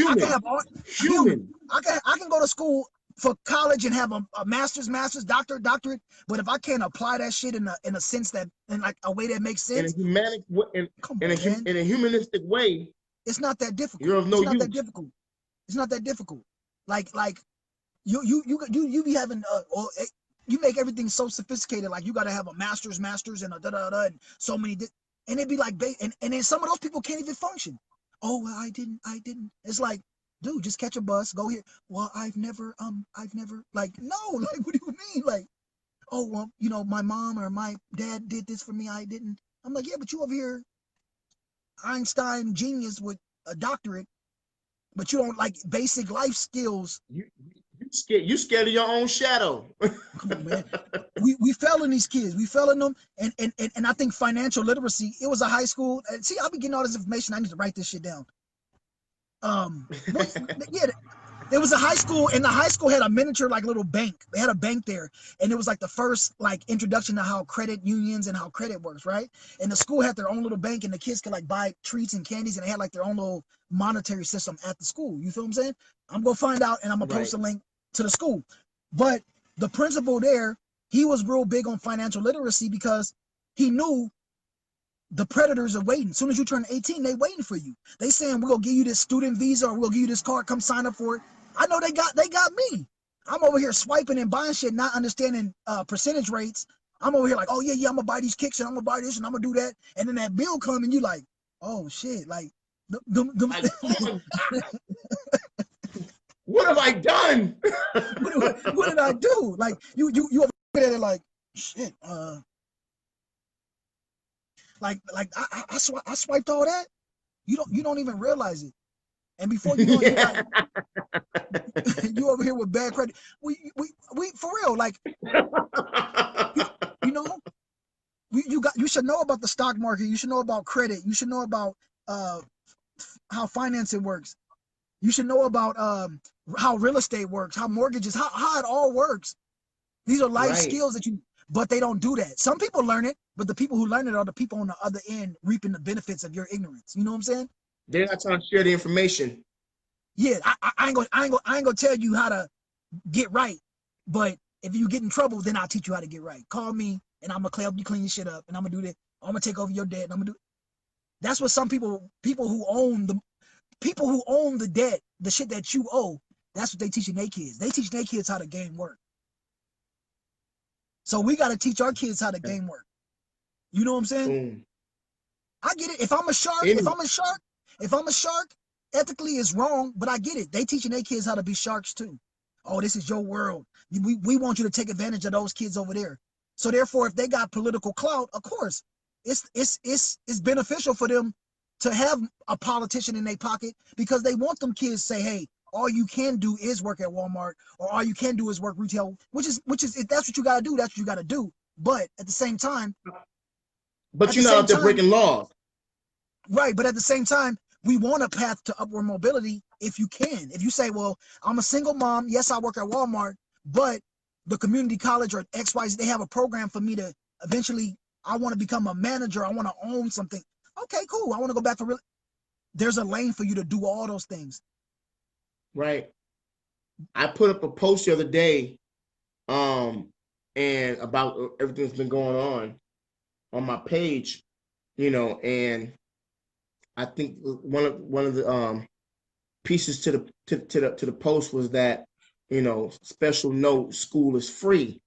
human.
I can go to school for college and have a master's, doctorate, but if I can't apply that shit in a sense that, in like a way that makes sense,
in a humanistic way,
it's not that difficult.
You're of no use.
It's not that difficult. Like you be having you make everything so sophisticated. Like, you got to have a master's and a and so many, and it'd be like, and then some of those people can't even function. Oh, well, I didn't. It's like, dude, just catch a bus, go here. Well, I've never, like, no, like, what do you mean? Like, oh, well, you know, my mom or my dad did this for me, I didn't. I'm like, yeah, but you over here, Einstein genius with a doctorate, but you don't like basic life skills.
You scared of your own shadow.
Come on, man. We fell in these kids. We fell in them, and I think financial literacy. It was a high school. See, I'll be getting all this information. I need to write this shit down. Yeah, there was a high school, and the high school had a miniature like little bank. They had a bank there, and it was like the first like introduction to how credit unions and how credit works, right? And the school had their own little bank, and the kids could like buy treats and candies, and they had like their own little monetary system at the school. You feel what I'm saying? I'm gonna find out, and I'm gonna post a link to the school. But the principal there, he was real big on financial literacy because he knew the predators are waiting. As soon as you turn 18, they waiting for you. They saying, we're gonna give you this student visa, or we'll give you this card, come sign up for it. I know they got me. I'm over here swiping and buying shit, not understanding percentage rates. I'm over here like, oh yeah, I'm gonna buy these kicks and I'm gonna buy this and I'm gonna do that. And then that bill come and you like, oh shit, like
what have I done?
what did I do? Like you over there like, shit, like I swiped all that. You don't even realize it. And before you know it, you over here with bad credit. We for real, like, you know, you should know about the stock market. You should know about credit. You should know about how financing works. You should know about how real estate works, how mortgages, how it all works. These are life skills but they don't do that. Some people learn it, but the people who learn it are the people on the other end reaping the benefits of your ignorance. You know what I'm saying?
They're not trying to share the information.
Yeah, I ain't gonna tell you how to get right, but if you get in trouble, then I'll teach you how to get right. Call me, and I'm gonna help you clean your shit up, and I'm gonna do that. I'm gonna take over your debt, and I'm gonna do. That's what some people who own the debt, the shit that you owe. That's what they teaching their kids. They teach their kids how the game work. So we got to teach our kids how the game work. You know what I'm saying? I get it. If I'm a shark, ethically it's wrong, but I get it. They teaching their kids how to be sharks too. Oh, this is your world. We want you to take advantage of those kids over there. So therefore, if they got political clout, of course, it's beneficial for them to have a politician in their pocket, because they want them kids to say, hey, all you can do is work at Walmart, or all you can do is work retail, which is if that's what you gotta do, that's what you gotta do. But at the same time,
you're not out there breaking laws.
Right, but at the same time, we want a path to upward mobility if you can. If you say, well, I'm a single mom, yes, I work at Walmart, but the community college or XYZ, they have a program for me to eventually, I want to become a manager, I want to own something. Okay, cool. I want to go back for real. There's a lane for you to do all those things.
Right. I put up a post the other day, and about everything that's been going on my page, and I think one of the pieces to the post was that, special note, school is free.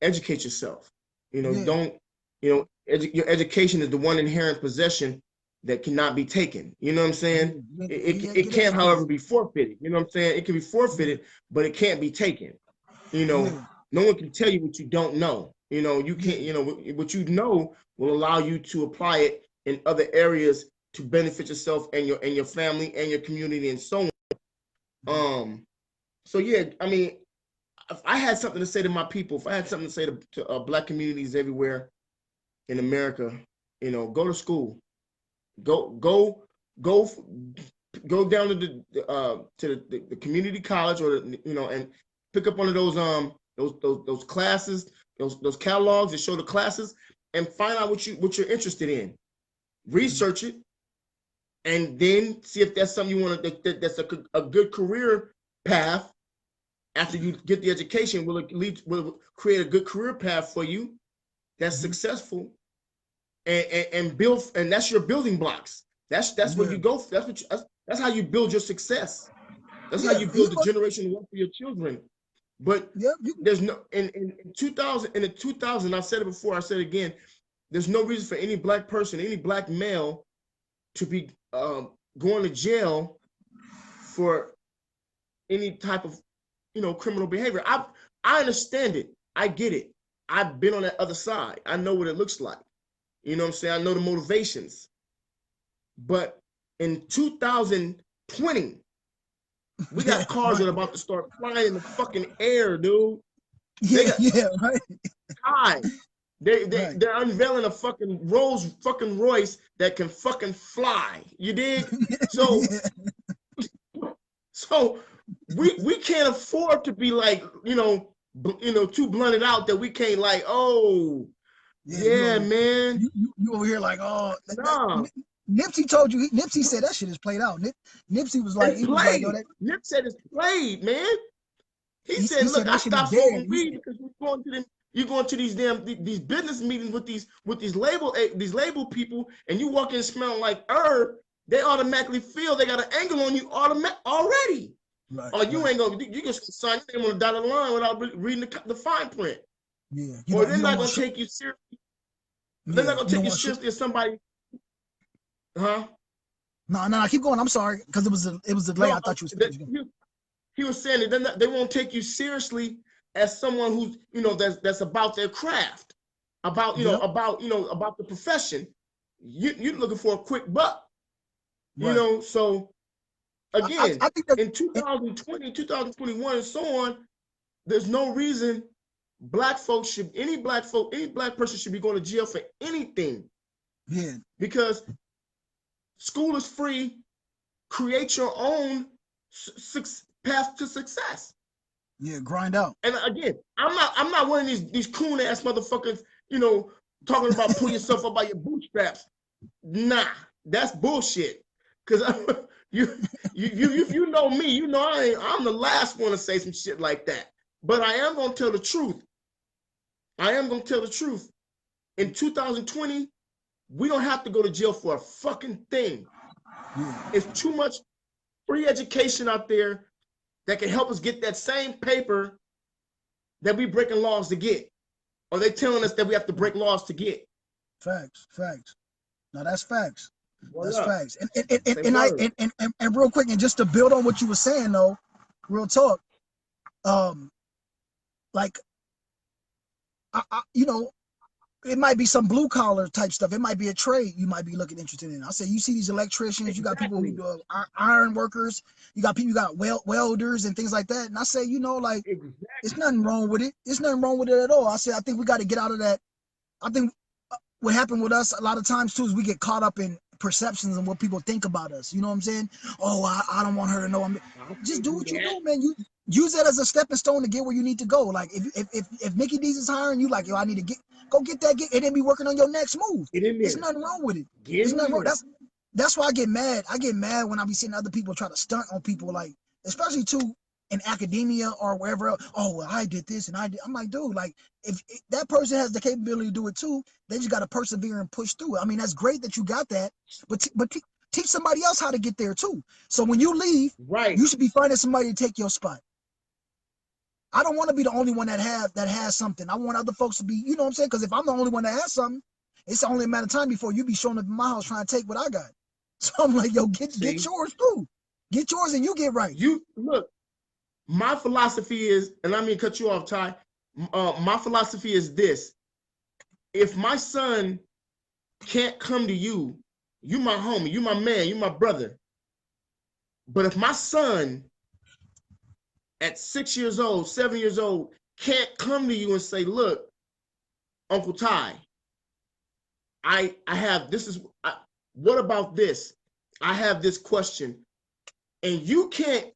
Educate yourself. Don't, your education is the one inherent possession that cannot be taken. You know what I'm saying? It can, however, be forfeited. You know what I'm saying? It can be forfeited, but it can't be taken. No one can tell you what you don't know. You can't, what you know will allow you to apply it in other areas to benefit yourself and your family and your community and so on. So yeah, I mean, if I had something to say to my people, if I had something to say to Black communities everywhere in America, go to school, go down to the community college, or and pick up one of those classes, those catalogs that show the classes, and find out what you're interested in. Research it, and then see if that's something you want to. That's a good career path. After you get the education, will create a good career path for you that's successful, and build, and that's your building blocks. That's where you go. That's how you build your success. That's how you build the generational wealth for your children. But there's no in 2000. I've said it before. I said it again. There's no reason for any Black person, any Black male, to be going to jail for any type of criminal behavior. I understand it. I get it. I've been on that other side. I know what it looks like. You know what I'm saying? I know the motivations. But in 2020, we got cars that are about to start flying in the fucking air, dude.
Right.
High. They're unveiling a fucking Rolls fucking Royce that can fucking fly. You dig? So so we can't afford to be like, too blunted out that we can't like, man.
You over here like,
nah.
Nipsey told you. Nipsey said that shit is played out. Nipsey was like,
Nip said it's played, man. He said, look, I stopped smoking weed because you're going to these business meetings with these label people, and you walk in smelling like herb. They automatically feel they got an angle on you already.
Right,
or you ain't gonna, you just sign your name on the dotted line without reading the fine print.
Yeah.
Or they're not gonna take you seriously. They're not gonna take you seriously as somebody. Huh?
No, keep going. I'm sorry, because it was a delay. I thought you was.
He was saying that they won't take you seriously as someone who's that's about their craft, about about the profession. You're looking for a quick buck, right. So again, I think in 2020, 2021, and so on, there's no reason any black person should be going to jail for anything.
Yeah,
because school is free. Create your own path to success.
Yeah, grind out.
And again, I'm not one of these coon ass motherfuckers, talking about pull yourself up by your bootstraps. Nah, that's bullshit. Cause you know me, you know I'm the last one to say some shit like that. But I am gonna tell the truth. I am gonna tell the truth. In 2020, we don't have to go to jail for a fucking thing. It's too much free education out there that can help us get that same paper that we breaking laws to get. Or they telling us that we have to break laws to get.
Facts, facts. No, that's facts.
What
That's
up?
facts. And real quick, and just to build on what you were saying though, real talk. Like you know, it might be some blue collar type stuff. It might be a trade you might be looking interested in. I say you see these electricians, you got people who do iron workers, you got people, you got welders and things like that. And I say, you know, like it's nothing wrong with it. It's nothing wrong with it at all. I say I think we got to get out of that. I think what happened with us a lot of times too is we get caught up in perceptions and what people think about us. You know what I'm saying? Oh, I don't want her to know. Just do what you do, man. You use that as a stepping stone to get where you need to go. Like if Mickey D's is hiring you, like, yo, I need to go get that, and then be working on your next move. There's nothing wrong with it. There's nothing wrong. That's why I get mad. I get mad when I be seeing other people try to stunt on people, like especially too in academia or wherever else. Oh, well, I did this and I did. I'm like, dude, like if that person has the capability to do it too, they just got to persevere and push through it. I mean, that's great that you got that, but teach somebody else how to get there too. So when you leave, you should be finding somebody to take your spot. I don't want to be the only one that has something. I want other folks to be, you know what I'm saying? Because if I'm the only one that has something, it's only a matter of time before you be showing up in my house trying to take what I got. So I'm like, yo, get yours too. Get yours and you get right.
You look. My philosophy is, and I mean cut you off, Ty. My philosophy is this: if my son can't come to you, you my homie, you my man, you my brother. But if my son at 6 years old, 7 years old, can't come to you and say, look, Uncle Ty, I have, what about this? I have this question. And you can't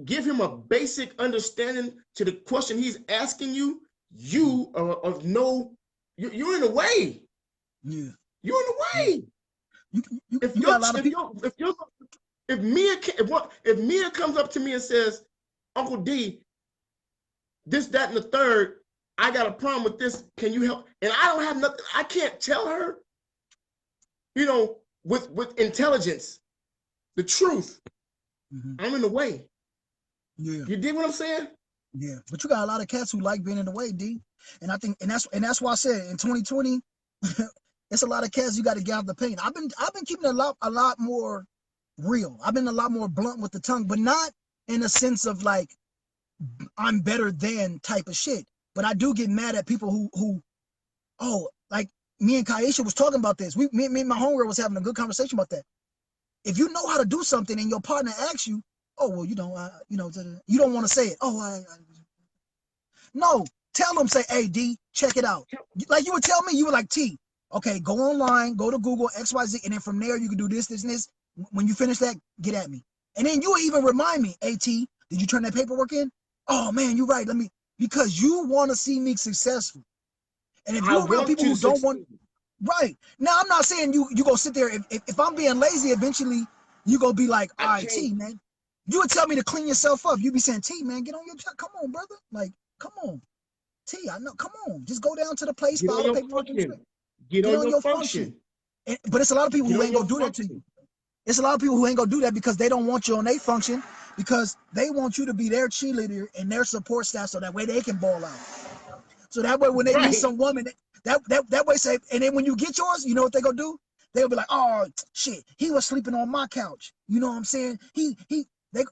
give him a basic understanding to the question he's asking you, you are of no, you're in the way.
Yeah.
You're in the way. If Mia comes up to me and says, Uncle D, this, that, and the third, I got a problem with this, can you help? And I don't have nothing, I can't tell her, you know, with intelligence, the truth. I'm in the way.
Yeah.
You dig what I'm saying?
Yeah. But you got a lot of cats who like being in the way, D. And I think, and that's why I said in 2020, it's a lot of cats you got to get out the paint. I've been keeping a lot more real. I've been a lot more blunt with the tongue, but not in a sense of like I'm better than type of shit. But I do get mad at people who like me and Kaisha was talking about this. Me and my homegirl was having a good conversation about that. If you know how to do something and your partner asks you, oh, well, you don't want to say it. Oh, no, tell them, say, hey, D, check it out. Like you would tell me, you were like, T, okay, go online, go to Google, XYZ, and then from there you can do this, this, and this. When you finish that, get at me. And then you'll even remind me, hey, T, did you turn that paperwork in? Oh, man, you're right. Because you want to see me successful. And if you're around people who don't want, right. Now, I'm not saying you go sit there. If I'm being lazy, eventually you go be like, all right, T, man. You would tell me to clean yourself up. You'd be saying, T, man, get on your job. Come on, brother. Like, come on. T, I know. Come on. Just go down to the place, file the paperwork.
Get on your function.
But it's a lot of people who ain't gonna do that to you. It's a lot of people who ain't gonna do that because they don't want you on their function, because they want you to be their cheerleader and their support staff, so that way they can ball out. So that way when they meet some woman, that way say, and then when you get yours, you know what they gonna do? They'll be like, oh shit, he was sleeping on my couch. You know what I'm saying? They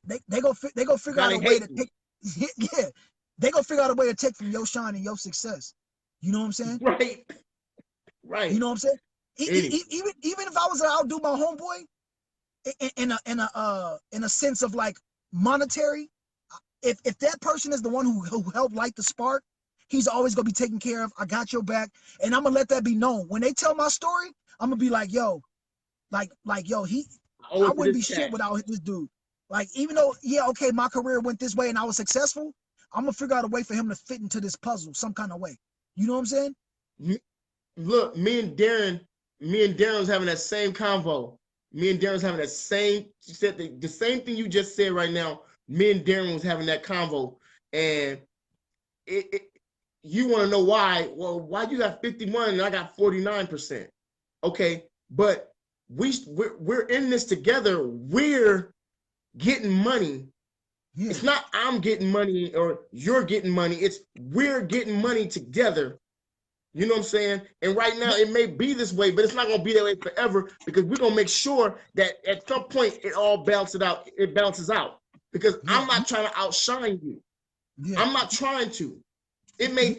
go figure out a way to take. Yeah, they gonna figure out a way to take from your shine and your success. You know what I'm saying?
Right.
You know what I'm saying? Even if I was to outdo my homeboy, in a sense of like monetary, if that person is the one who helped light the spark, he's always gonna be taken care of. I got your back, and I'm gonna let that be known. When they tell my story, I'm gonna be like, yo, I wouldn't be shit without this dude. Like, even though, yeah, okay, my career went this way and I was successful, I'm gonna figure out a way for him to fit into this puzzle some kind of way. You know what I'm saying?
Look, me and Darren me and Darren was having that same convo. Me and Darren was having that same, she said the same thing you just said right now. Me and Darren was having that convo. And you want to know why? Well, why you got 51 and I got 49%? Okay, but we're in this together. We're getting money. Yeah. It's not I'm getting money or you're getting money. It's we're getting money together. You know what I'm saying? And right now it may be this way, but it's not gonna be that way forever because we're gonna make sure that at some point it all balances out. It balances out because I'm not trying to outshine you. Yeah. I'm not trying to. It may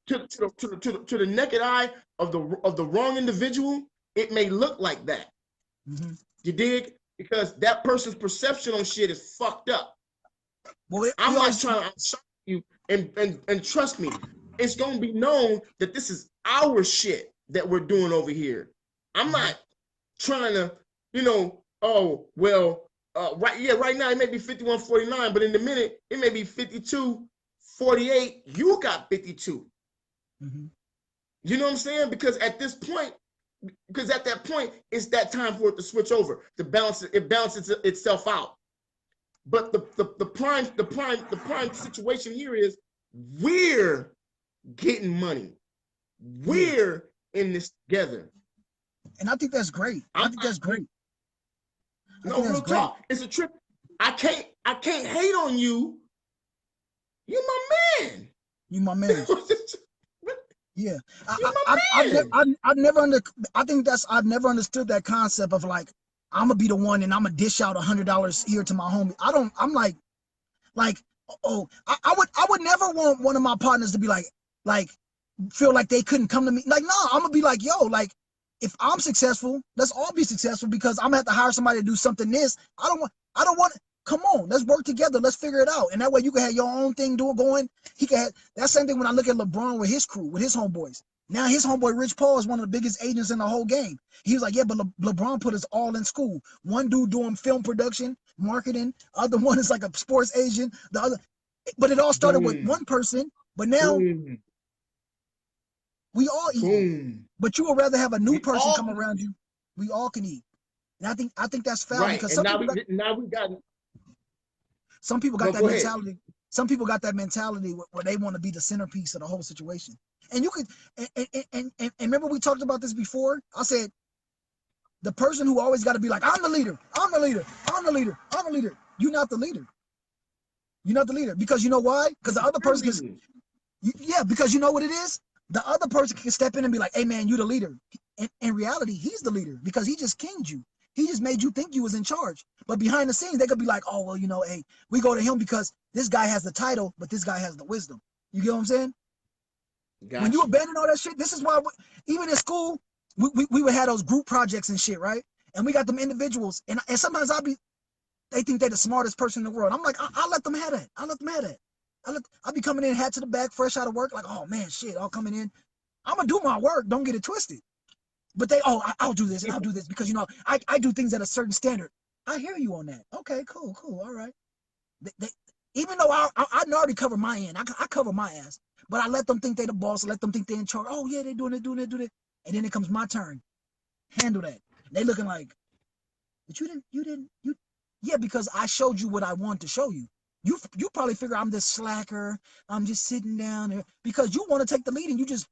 to the naked eye of the wrong individual, it may look like that. Mm-hmm. You dig? Because that person's perception on shit is fucked up. Well, I'm not trying to outshine you, and trust me, it's gonna be known that this is our shit that we're doing over here. I'm not trying to, oh well, right now it may be 51-49, but in a minute it may be 52-48. You got 52. Mm-hmm. You know what I'm saying? Because at that point, it's that time for it to switch over, to balance it. It balances itself out. But the prime situation here is we're getting money. We're in this together.
And I think that's great. I think that's great.
No, real talk. It's a trip. I can't hate on you. You're my man.
You my man. Yeah. I've never understood that concept of like, I'm gonna be the one and I'm gonna dish out $100 here to my homie. I'm like, I would never want one of my partners to be like, feel like they couldn't come to me. Like, no, I'm gonna be like, yo, like, if I'm successful, let's all be successful because I'm gonna have to hire somebody to do something this. I don't want, come on, let's work together. Let's figure it out. And that way you can have your own thing going. He can have that same thing when I look at LeBron with his crew, with his homeboys. Now his homeboy Rich Paul is one of the biggest agents in the whole game. He was like, yeah, but LeBron put us all in school. One dude doing film production, marketing. Other one is like a sports agent. The other, but it all started with one person. But now we all eat. But you would rather have a new person come around you. We all can eat. And I think that's foul because some people got that mentality. Some people got that mentality where they want to be the centerpiece of the whole situation. And you could, and remember we talked about this before. I said, the person who always got to be like, I'm the leader, I'm the leader, I'm the leader, I'm the leader. You're not the leader. You're not the leader because you know why? Because the other person is, because you know what it is. The other person can step in and be like, hey man, you the leader. In reality, he's the leader because he just kinged you. He just made you think you was in charge. But behind the scenes, they could be like, oh, well, hey, we go to him because this guy has the title, but this guy has the wisdom. You get what I'm saying? Gotcha. When you abandon all that shit, this is why, even in school, we would have those group projects and shit, right? And we got them individuals. And sometimes they think they're the smartest person in the world. I'm like, I'll let them have that. I'll let them have that. I'll be coming in, hat to the back, fresh out of work, like, oh man, shit, all coming in. I'm going to do my work. Don't get it twisted. But I'll do this and I'll do this because, I do things at a certain standard. I hear you on that. Okay, cool, all right. Even though I already cover my end, I cover my ass. But I let them think they the boss, let them think they're in charge. Oh, yeah, they're doing it. And then it comes my turn. Handle that. They looking like, but yeah, because I showed you what I want to show you. You probably figure I'm this slacker. I'm just sitting down there because you want to take the lead and you just,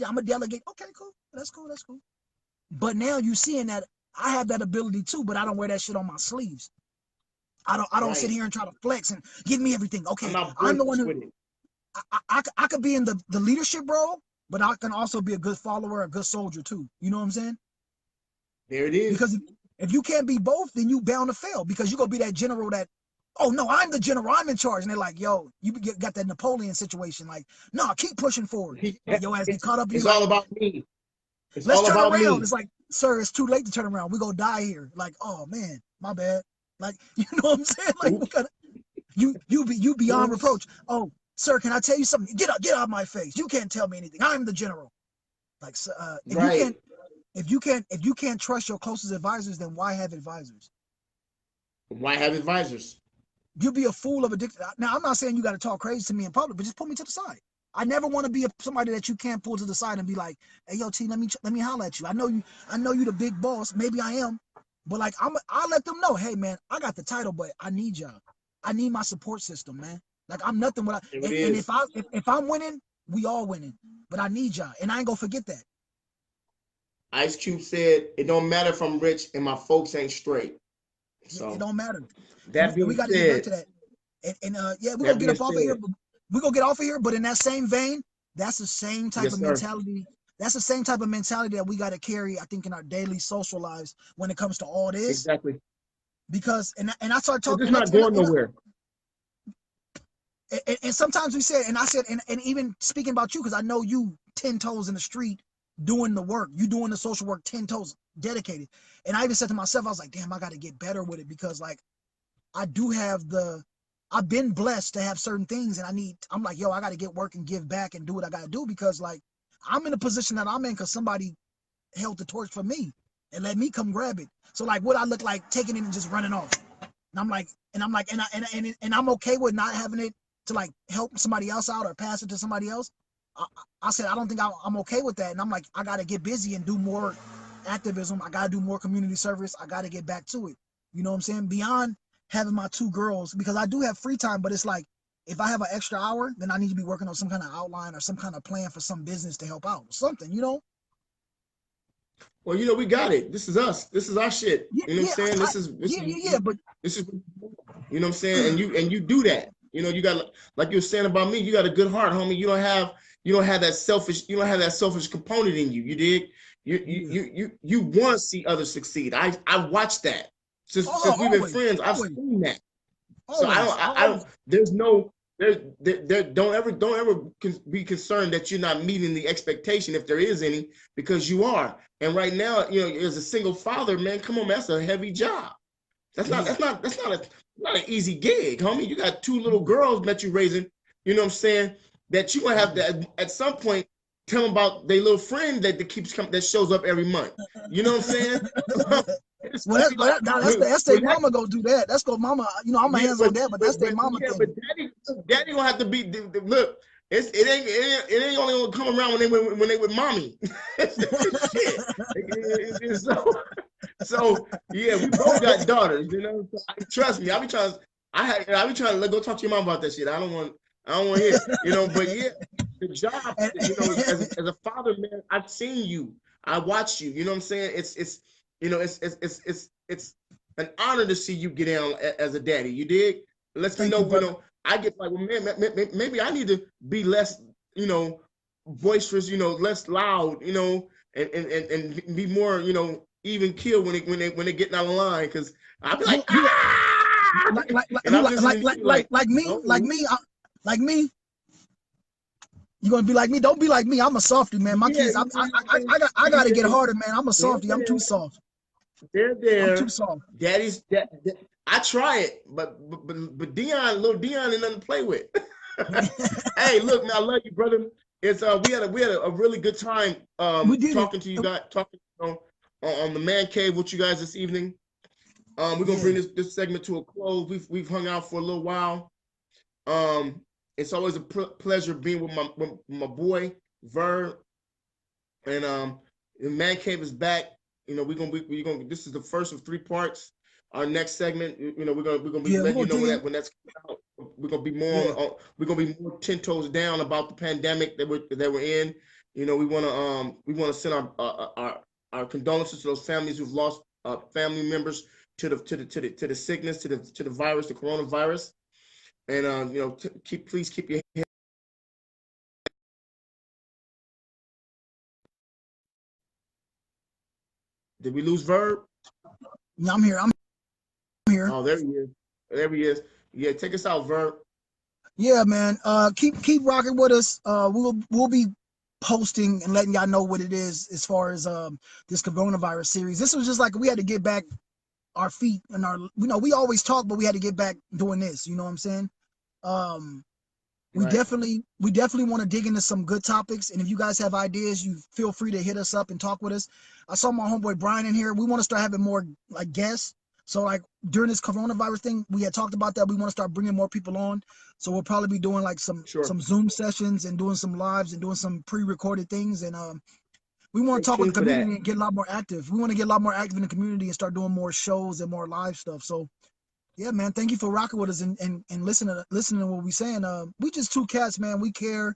I'm a delegate. Okay, cool. That's cool. But now you seeing that I have that ability too, but I don't wear that shit on my sleeves. I don't sit here and try to flex and give me everything. Okay, I'm the one who, I could be in the leadership role, but I can also be a good follower, a good soldier too. You know what I'm saying?
There it is.
Because if you can't be both, then you bound to fail because you're going to be that general that, oh no, I'm the general, I'm in charge. And they're like, yo, you got that Napoleon situation. Like, no, keep pushing forward. Your ass get caught up.
It's all about me.
Let's turn around. It's like, sir, it's too late to turn around. We're going to die here. Like, oh man, my bad. Like, you know what I'm saying? Like, we gotta, you beyond reproach. Oh, sir, can I tell you something? Get out of my face. You can't tell me anything. I'm the general. Like, if you can't trust your closest advisors, then why have advisors?
Why have advisors?
You'll be a fool of a dictator. Now, I'm not saying you got to talk crazy to me in public, but just put me to the side. I never want to be somebody that you can't pull to the side and be like, hey, yo, T, let me holler at you. I know you the big boss. Maybe I am. But like, I'll let them know, hey, man, I got the title, but I need y'all. I need my support system, man. Like, I'm nothing without, and if I'm winning, we all winning. But I need y'all, and I ain't gonna forget that.
Ice Cube said, "It don't matter if I'm rich and my folks ain't straight." So
it don't matter.
That being
we got to
said,
get back to that. And yeah, we're gonna get up off of here. We're gonna get off of here, but in that same vein, that's the same type of mentality. That's the same type of mentality that we got to carry, I think, in our daily social lives when it comes to all this.
Exactly.
Because and I started talking.
It's not going nowhere.
And sometimes we said, and I said, and even speaking about you, because I know you 10 toes in the street doing the work. You doing the social work 10 toes dedicated. And I even said to myself, I was like, damn, I got to get better with it, because like I do have I've been blessed to have certain things, and I'm like, yo, I got to get work and give back and do what I got to do, because like I'm in a position that I'm in because somebody held the torch for me and let me come grab it. So like, what I look like taking it and just running off. And I'm like, and I'm okay with not having it to like help somebody else out or pass it to somebody else. I said, I don't think I'm okay with that. And I'm like, I got to get busy and do more activism. I got to do more community service. I got to get back to it. You know what I'm saying? Beyond having my 2 girls, because I do have free time, but it's like, if I have an extra hour, then I need to be working on some kind of outline or some kind of plan for some business to help out. Something, you know?
Well, you know, we got it. This is us. This is our shit. You know what I'm saying? But this is, you know what I'm saying? And you do that. You know, you got, like you were saying about me, you got a good heart, homie. You don't have that selfish component in you. You dig? You want to see others succeed. I watched that since we've been friends. I've seen that. So I don't. There's no. Don't ever be concerned that you're not meeting the expectation, if there is any, because you are. And right now, you know, as a single father, man, come on, man, that's a heavy job. That's not an easy gig, homie. You got 2 little girls that you're raising. You know what I'm saying? That you gonna have to at some point tell them about their little friend that shows up every month. You know what I'm saying?
Well, that's their mama go do that. That's go mama. You know, I'm hands on that, but that's their mama thing.
But daddy gonna have to be. Look, it ain't only gonna come around when they with mommy. Shit. So yeah, we both got daughters. You know, trust me. I be trying to go talk to your mom about that shit. I don't want to hear. You know, but yeah, the job. You know, as a father, man, I've seen you. I watched you. You know what I'm saying? It's you know, it's an honor to see you get down as a daddy. You dig? Lets me know, you know, I get like, well, man, maybe I need to be less, you know, boisterous, you know, less loud, you know, and be more, you know, even keel when they getting out of line, because I'll be like,
like me. You gonna be like me? Don't be like me. I'm a softie, man. My kids, I gotta get harder, man. I'm a softie. I'm too soft.
They're there.
I'm too soft.
Daddy's I try it, but little Dion ain't nothing to play with. Hey, look, man, I love you, brother. It's we had a really good time talking to you guys, on the man cave with you guys this evening. We're gonna bring this segment to a close. We've hung out for a little while. It's always a pleasure being with my boy Ver, and the man cave is back. You know, we're gonna. This is the first of 3 parts. Our next segment, you know, we're gonna be letting you know when that's coming out. We're gonna be more. We're gonna be more 10 toes down about the pandemic that we're in. You know, we wanna send our condolences to those families who've lost family members to the sickness, to the virus, the coronavirus. And you know, please keep your head. Did we lose Verb?
No, I'm here.
Oh, there he is. There he is. Yeah, take us out, Verb.
Yeah, man. Keep rocking with us. We'll be posting and letting y'all know what it is as far as this coronavirus series. This was just like we had to get back our feet and we always talk, but we had to get back doing this. You know what I'm saying? We definitely want to dig into some good topics, and if you guys have ideas, you feel free to hit us up and talk with us. I saw my homeboy Brian in here. We want to start having more like guests, So like during this coronavirus thing, we had talked about that. We want to start bringing more people on. So we'll probably be doing like some Zoom sessions and doing some lives and doing some pre-recorded things. And we want to talk with the community and get a lot more active. We want to get a lot more active in the community and start doing more shows and more live stuff. So yeah, man, thank you for rocking with us and listening to what we're saying. We just two cats, man. We care.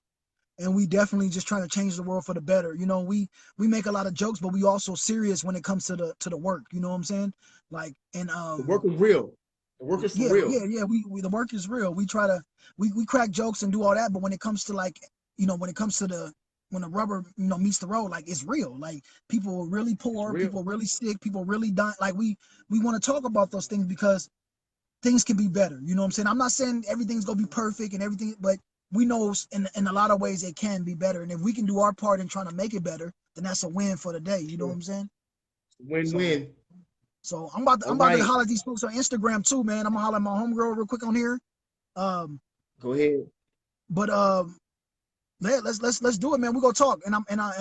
And we definitely just trying to change the world for the better. You know, we make a lot of jokes, but we also serious when it comes to the work. You know what I'm saying? Like, and
the work is real. The work is for real.
Yeah. We the work is real. We try to we crack jokes and do all that, but when it comes to like, you know, when the rubber, you know, meets the road, like it's real. Like people are really poor, people are really sick, people are really dying. Like we want to talk about those things because things can be better. You know what I'm saying? I'm not saying everything's gonna be perfect and everything, but we know in a lot of ways it can be better. And if we can do our part in trying to make it better, then that's a win for the day. You know what I'm saying?
Win-win.
So I'm about to holler at these folks on Instagram too, man. I'm gonna holler at my homegirl real quick on here.
Go ahead.
But let's do it, man. We go talk and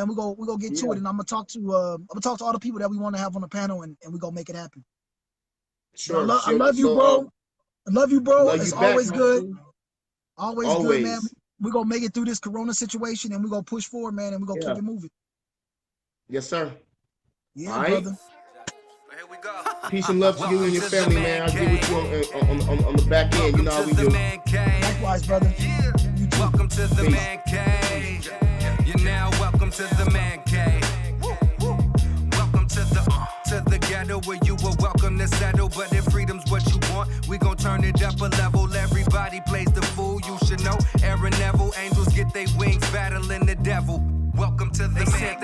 we go get to it. And I'm gonna talk to all the people that we want to have on the panel and we gonna make it happen.
Sure.
I love you, bro. I love you, bro. It's always good. Always good, man. We're going to make it through this corona situation and we're going to push forward, man, and we're going to keep it moving.
Yes, sir.
Yeah, brother.
Here we go.
Peace and love to you and your family, man. I'll get with you on the back end. You know how we do.
Likewise, brother.
Welcome to the man cave. You're now welcome to the man cave. Welcome to the ghetto where you were welcome to settle. But if freedom's what you want, we gon' turn it up a level. Everybody plays the fool, you should know. Aaron Neville, angels get their wings battling the devil. Welcome to the man.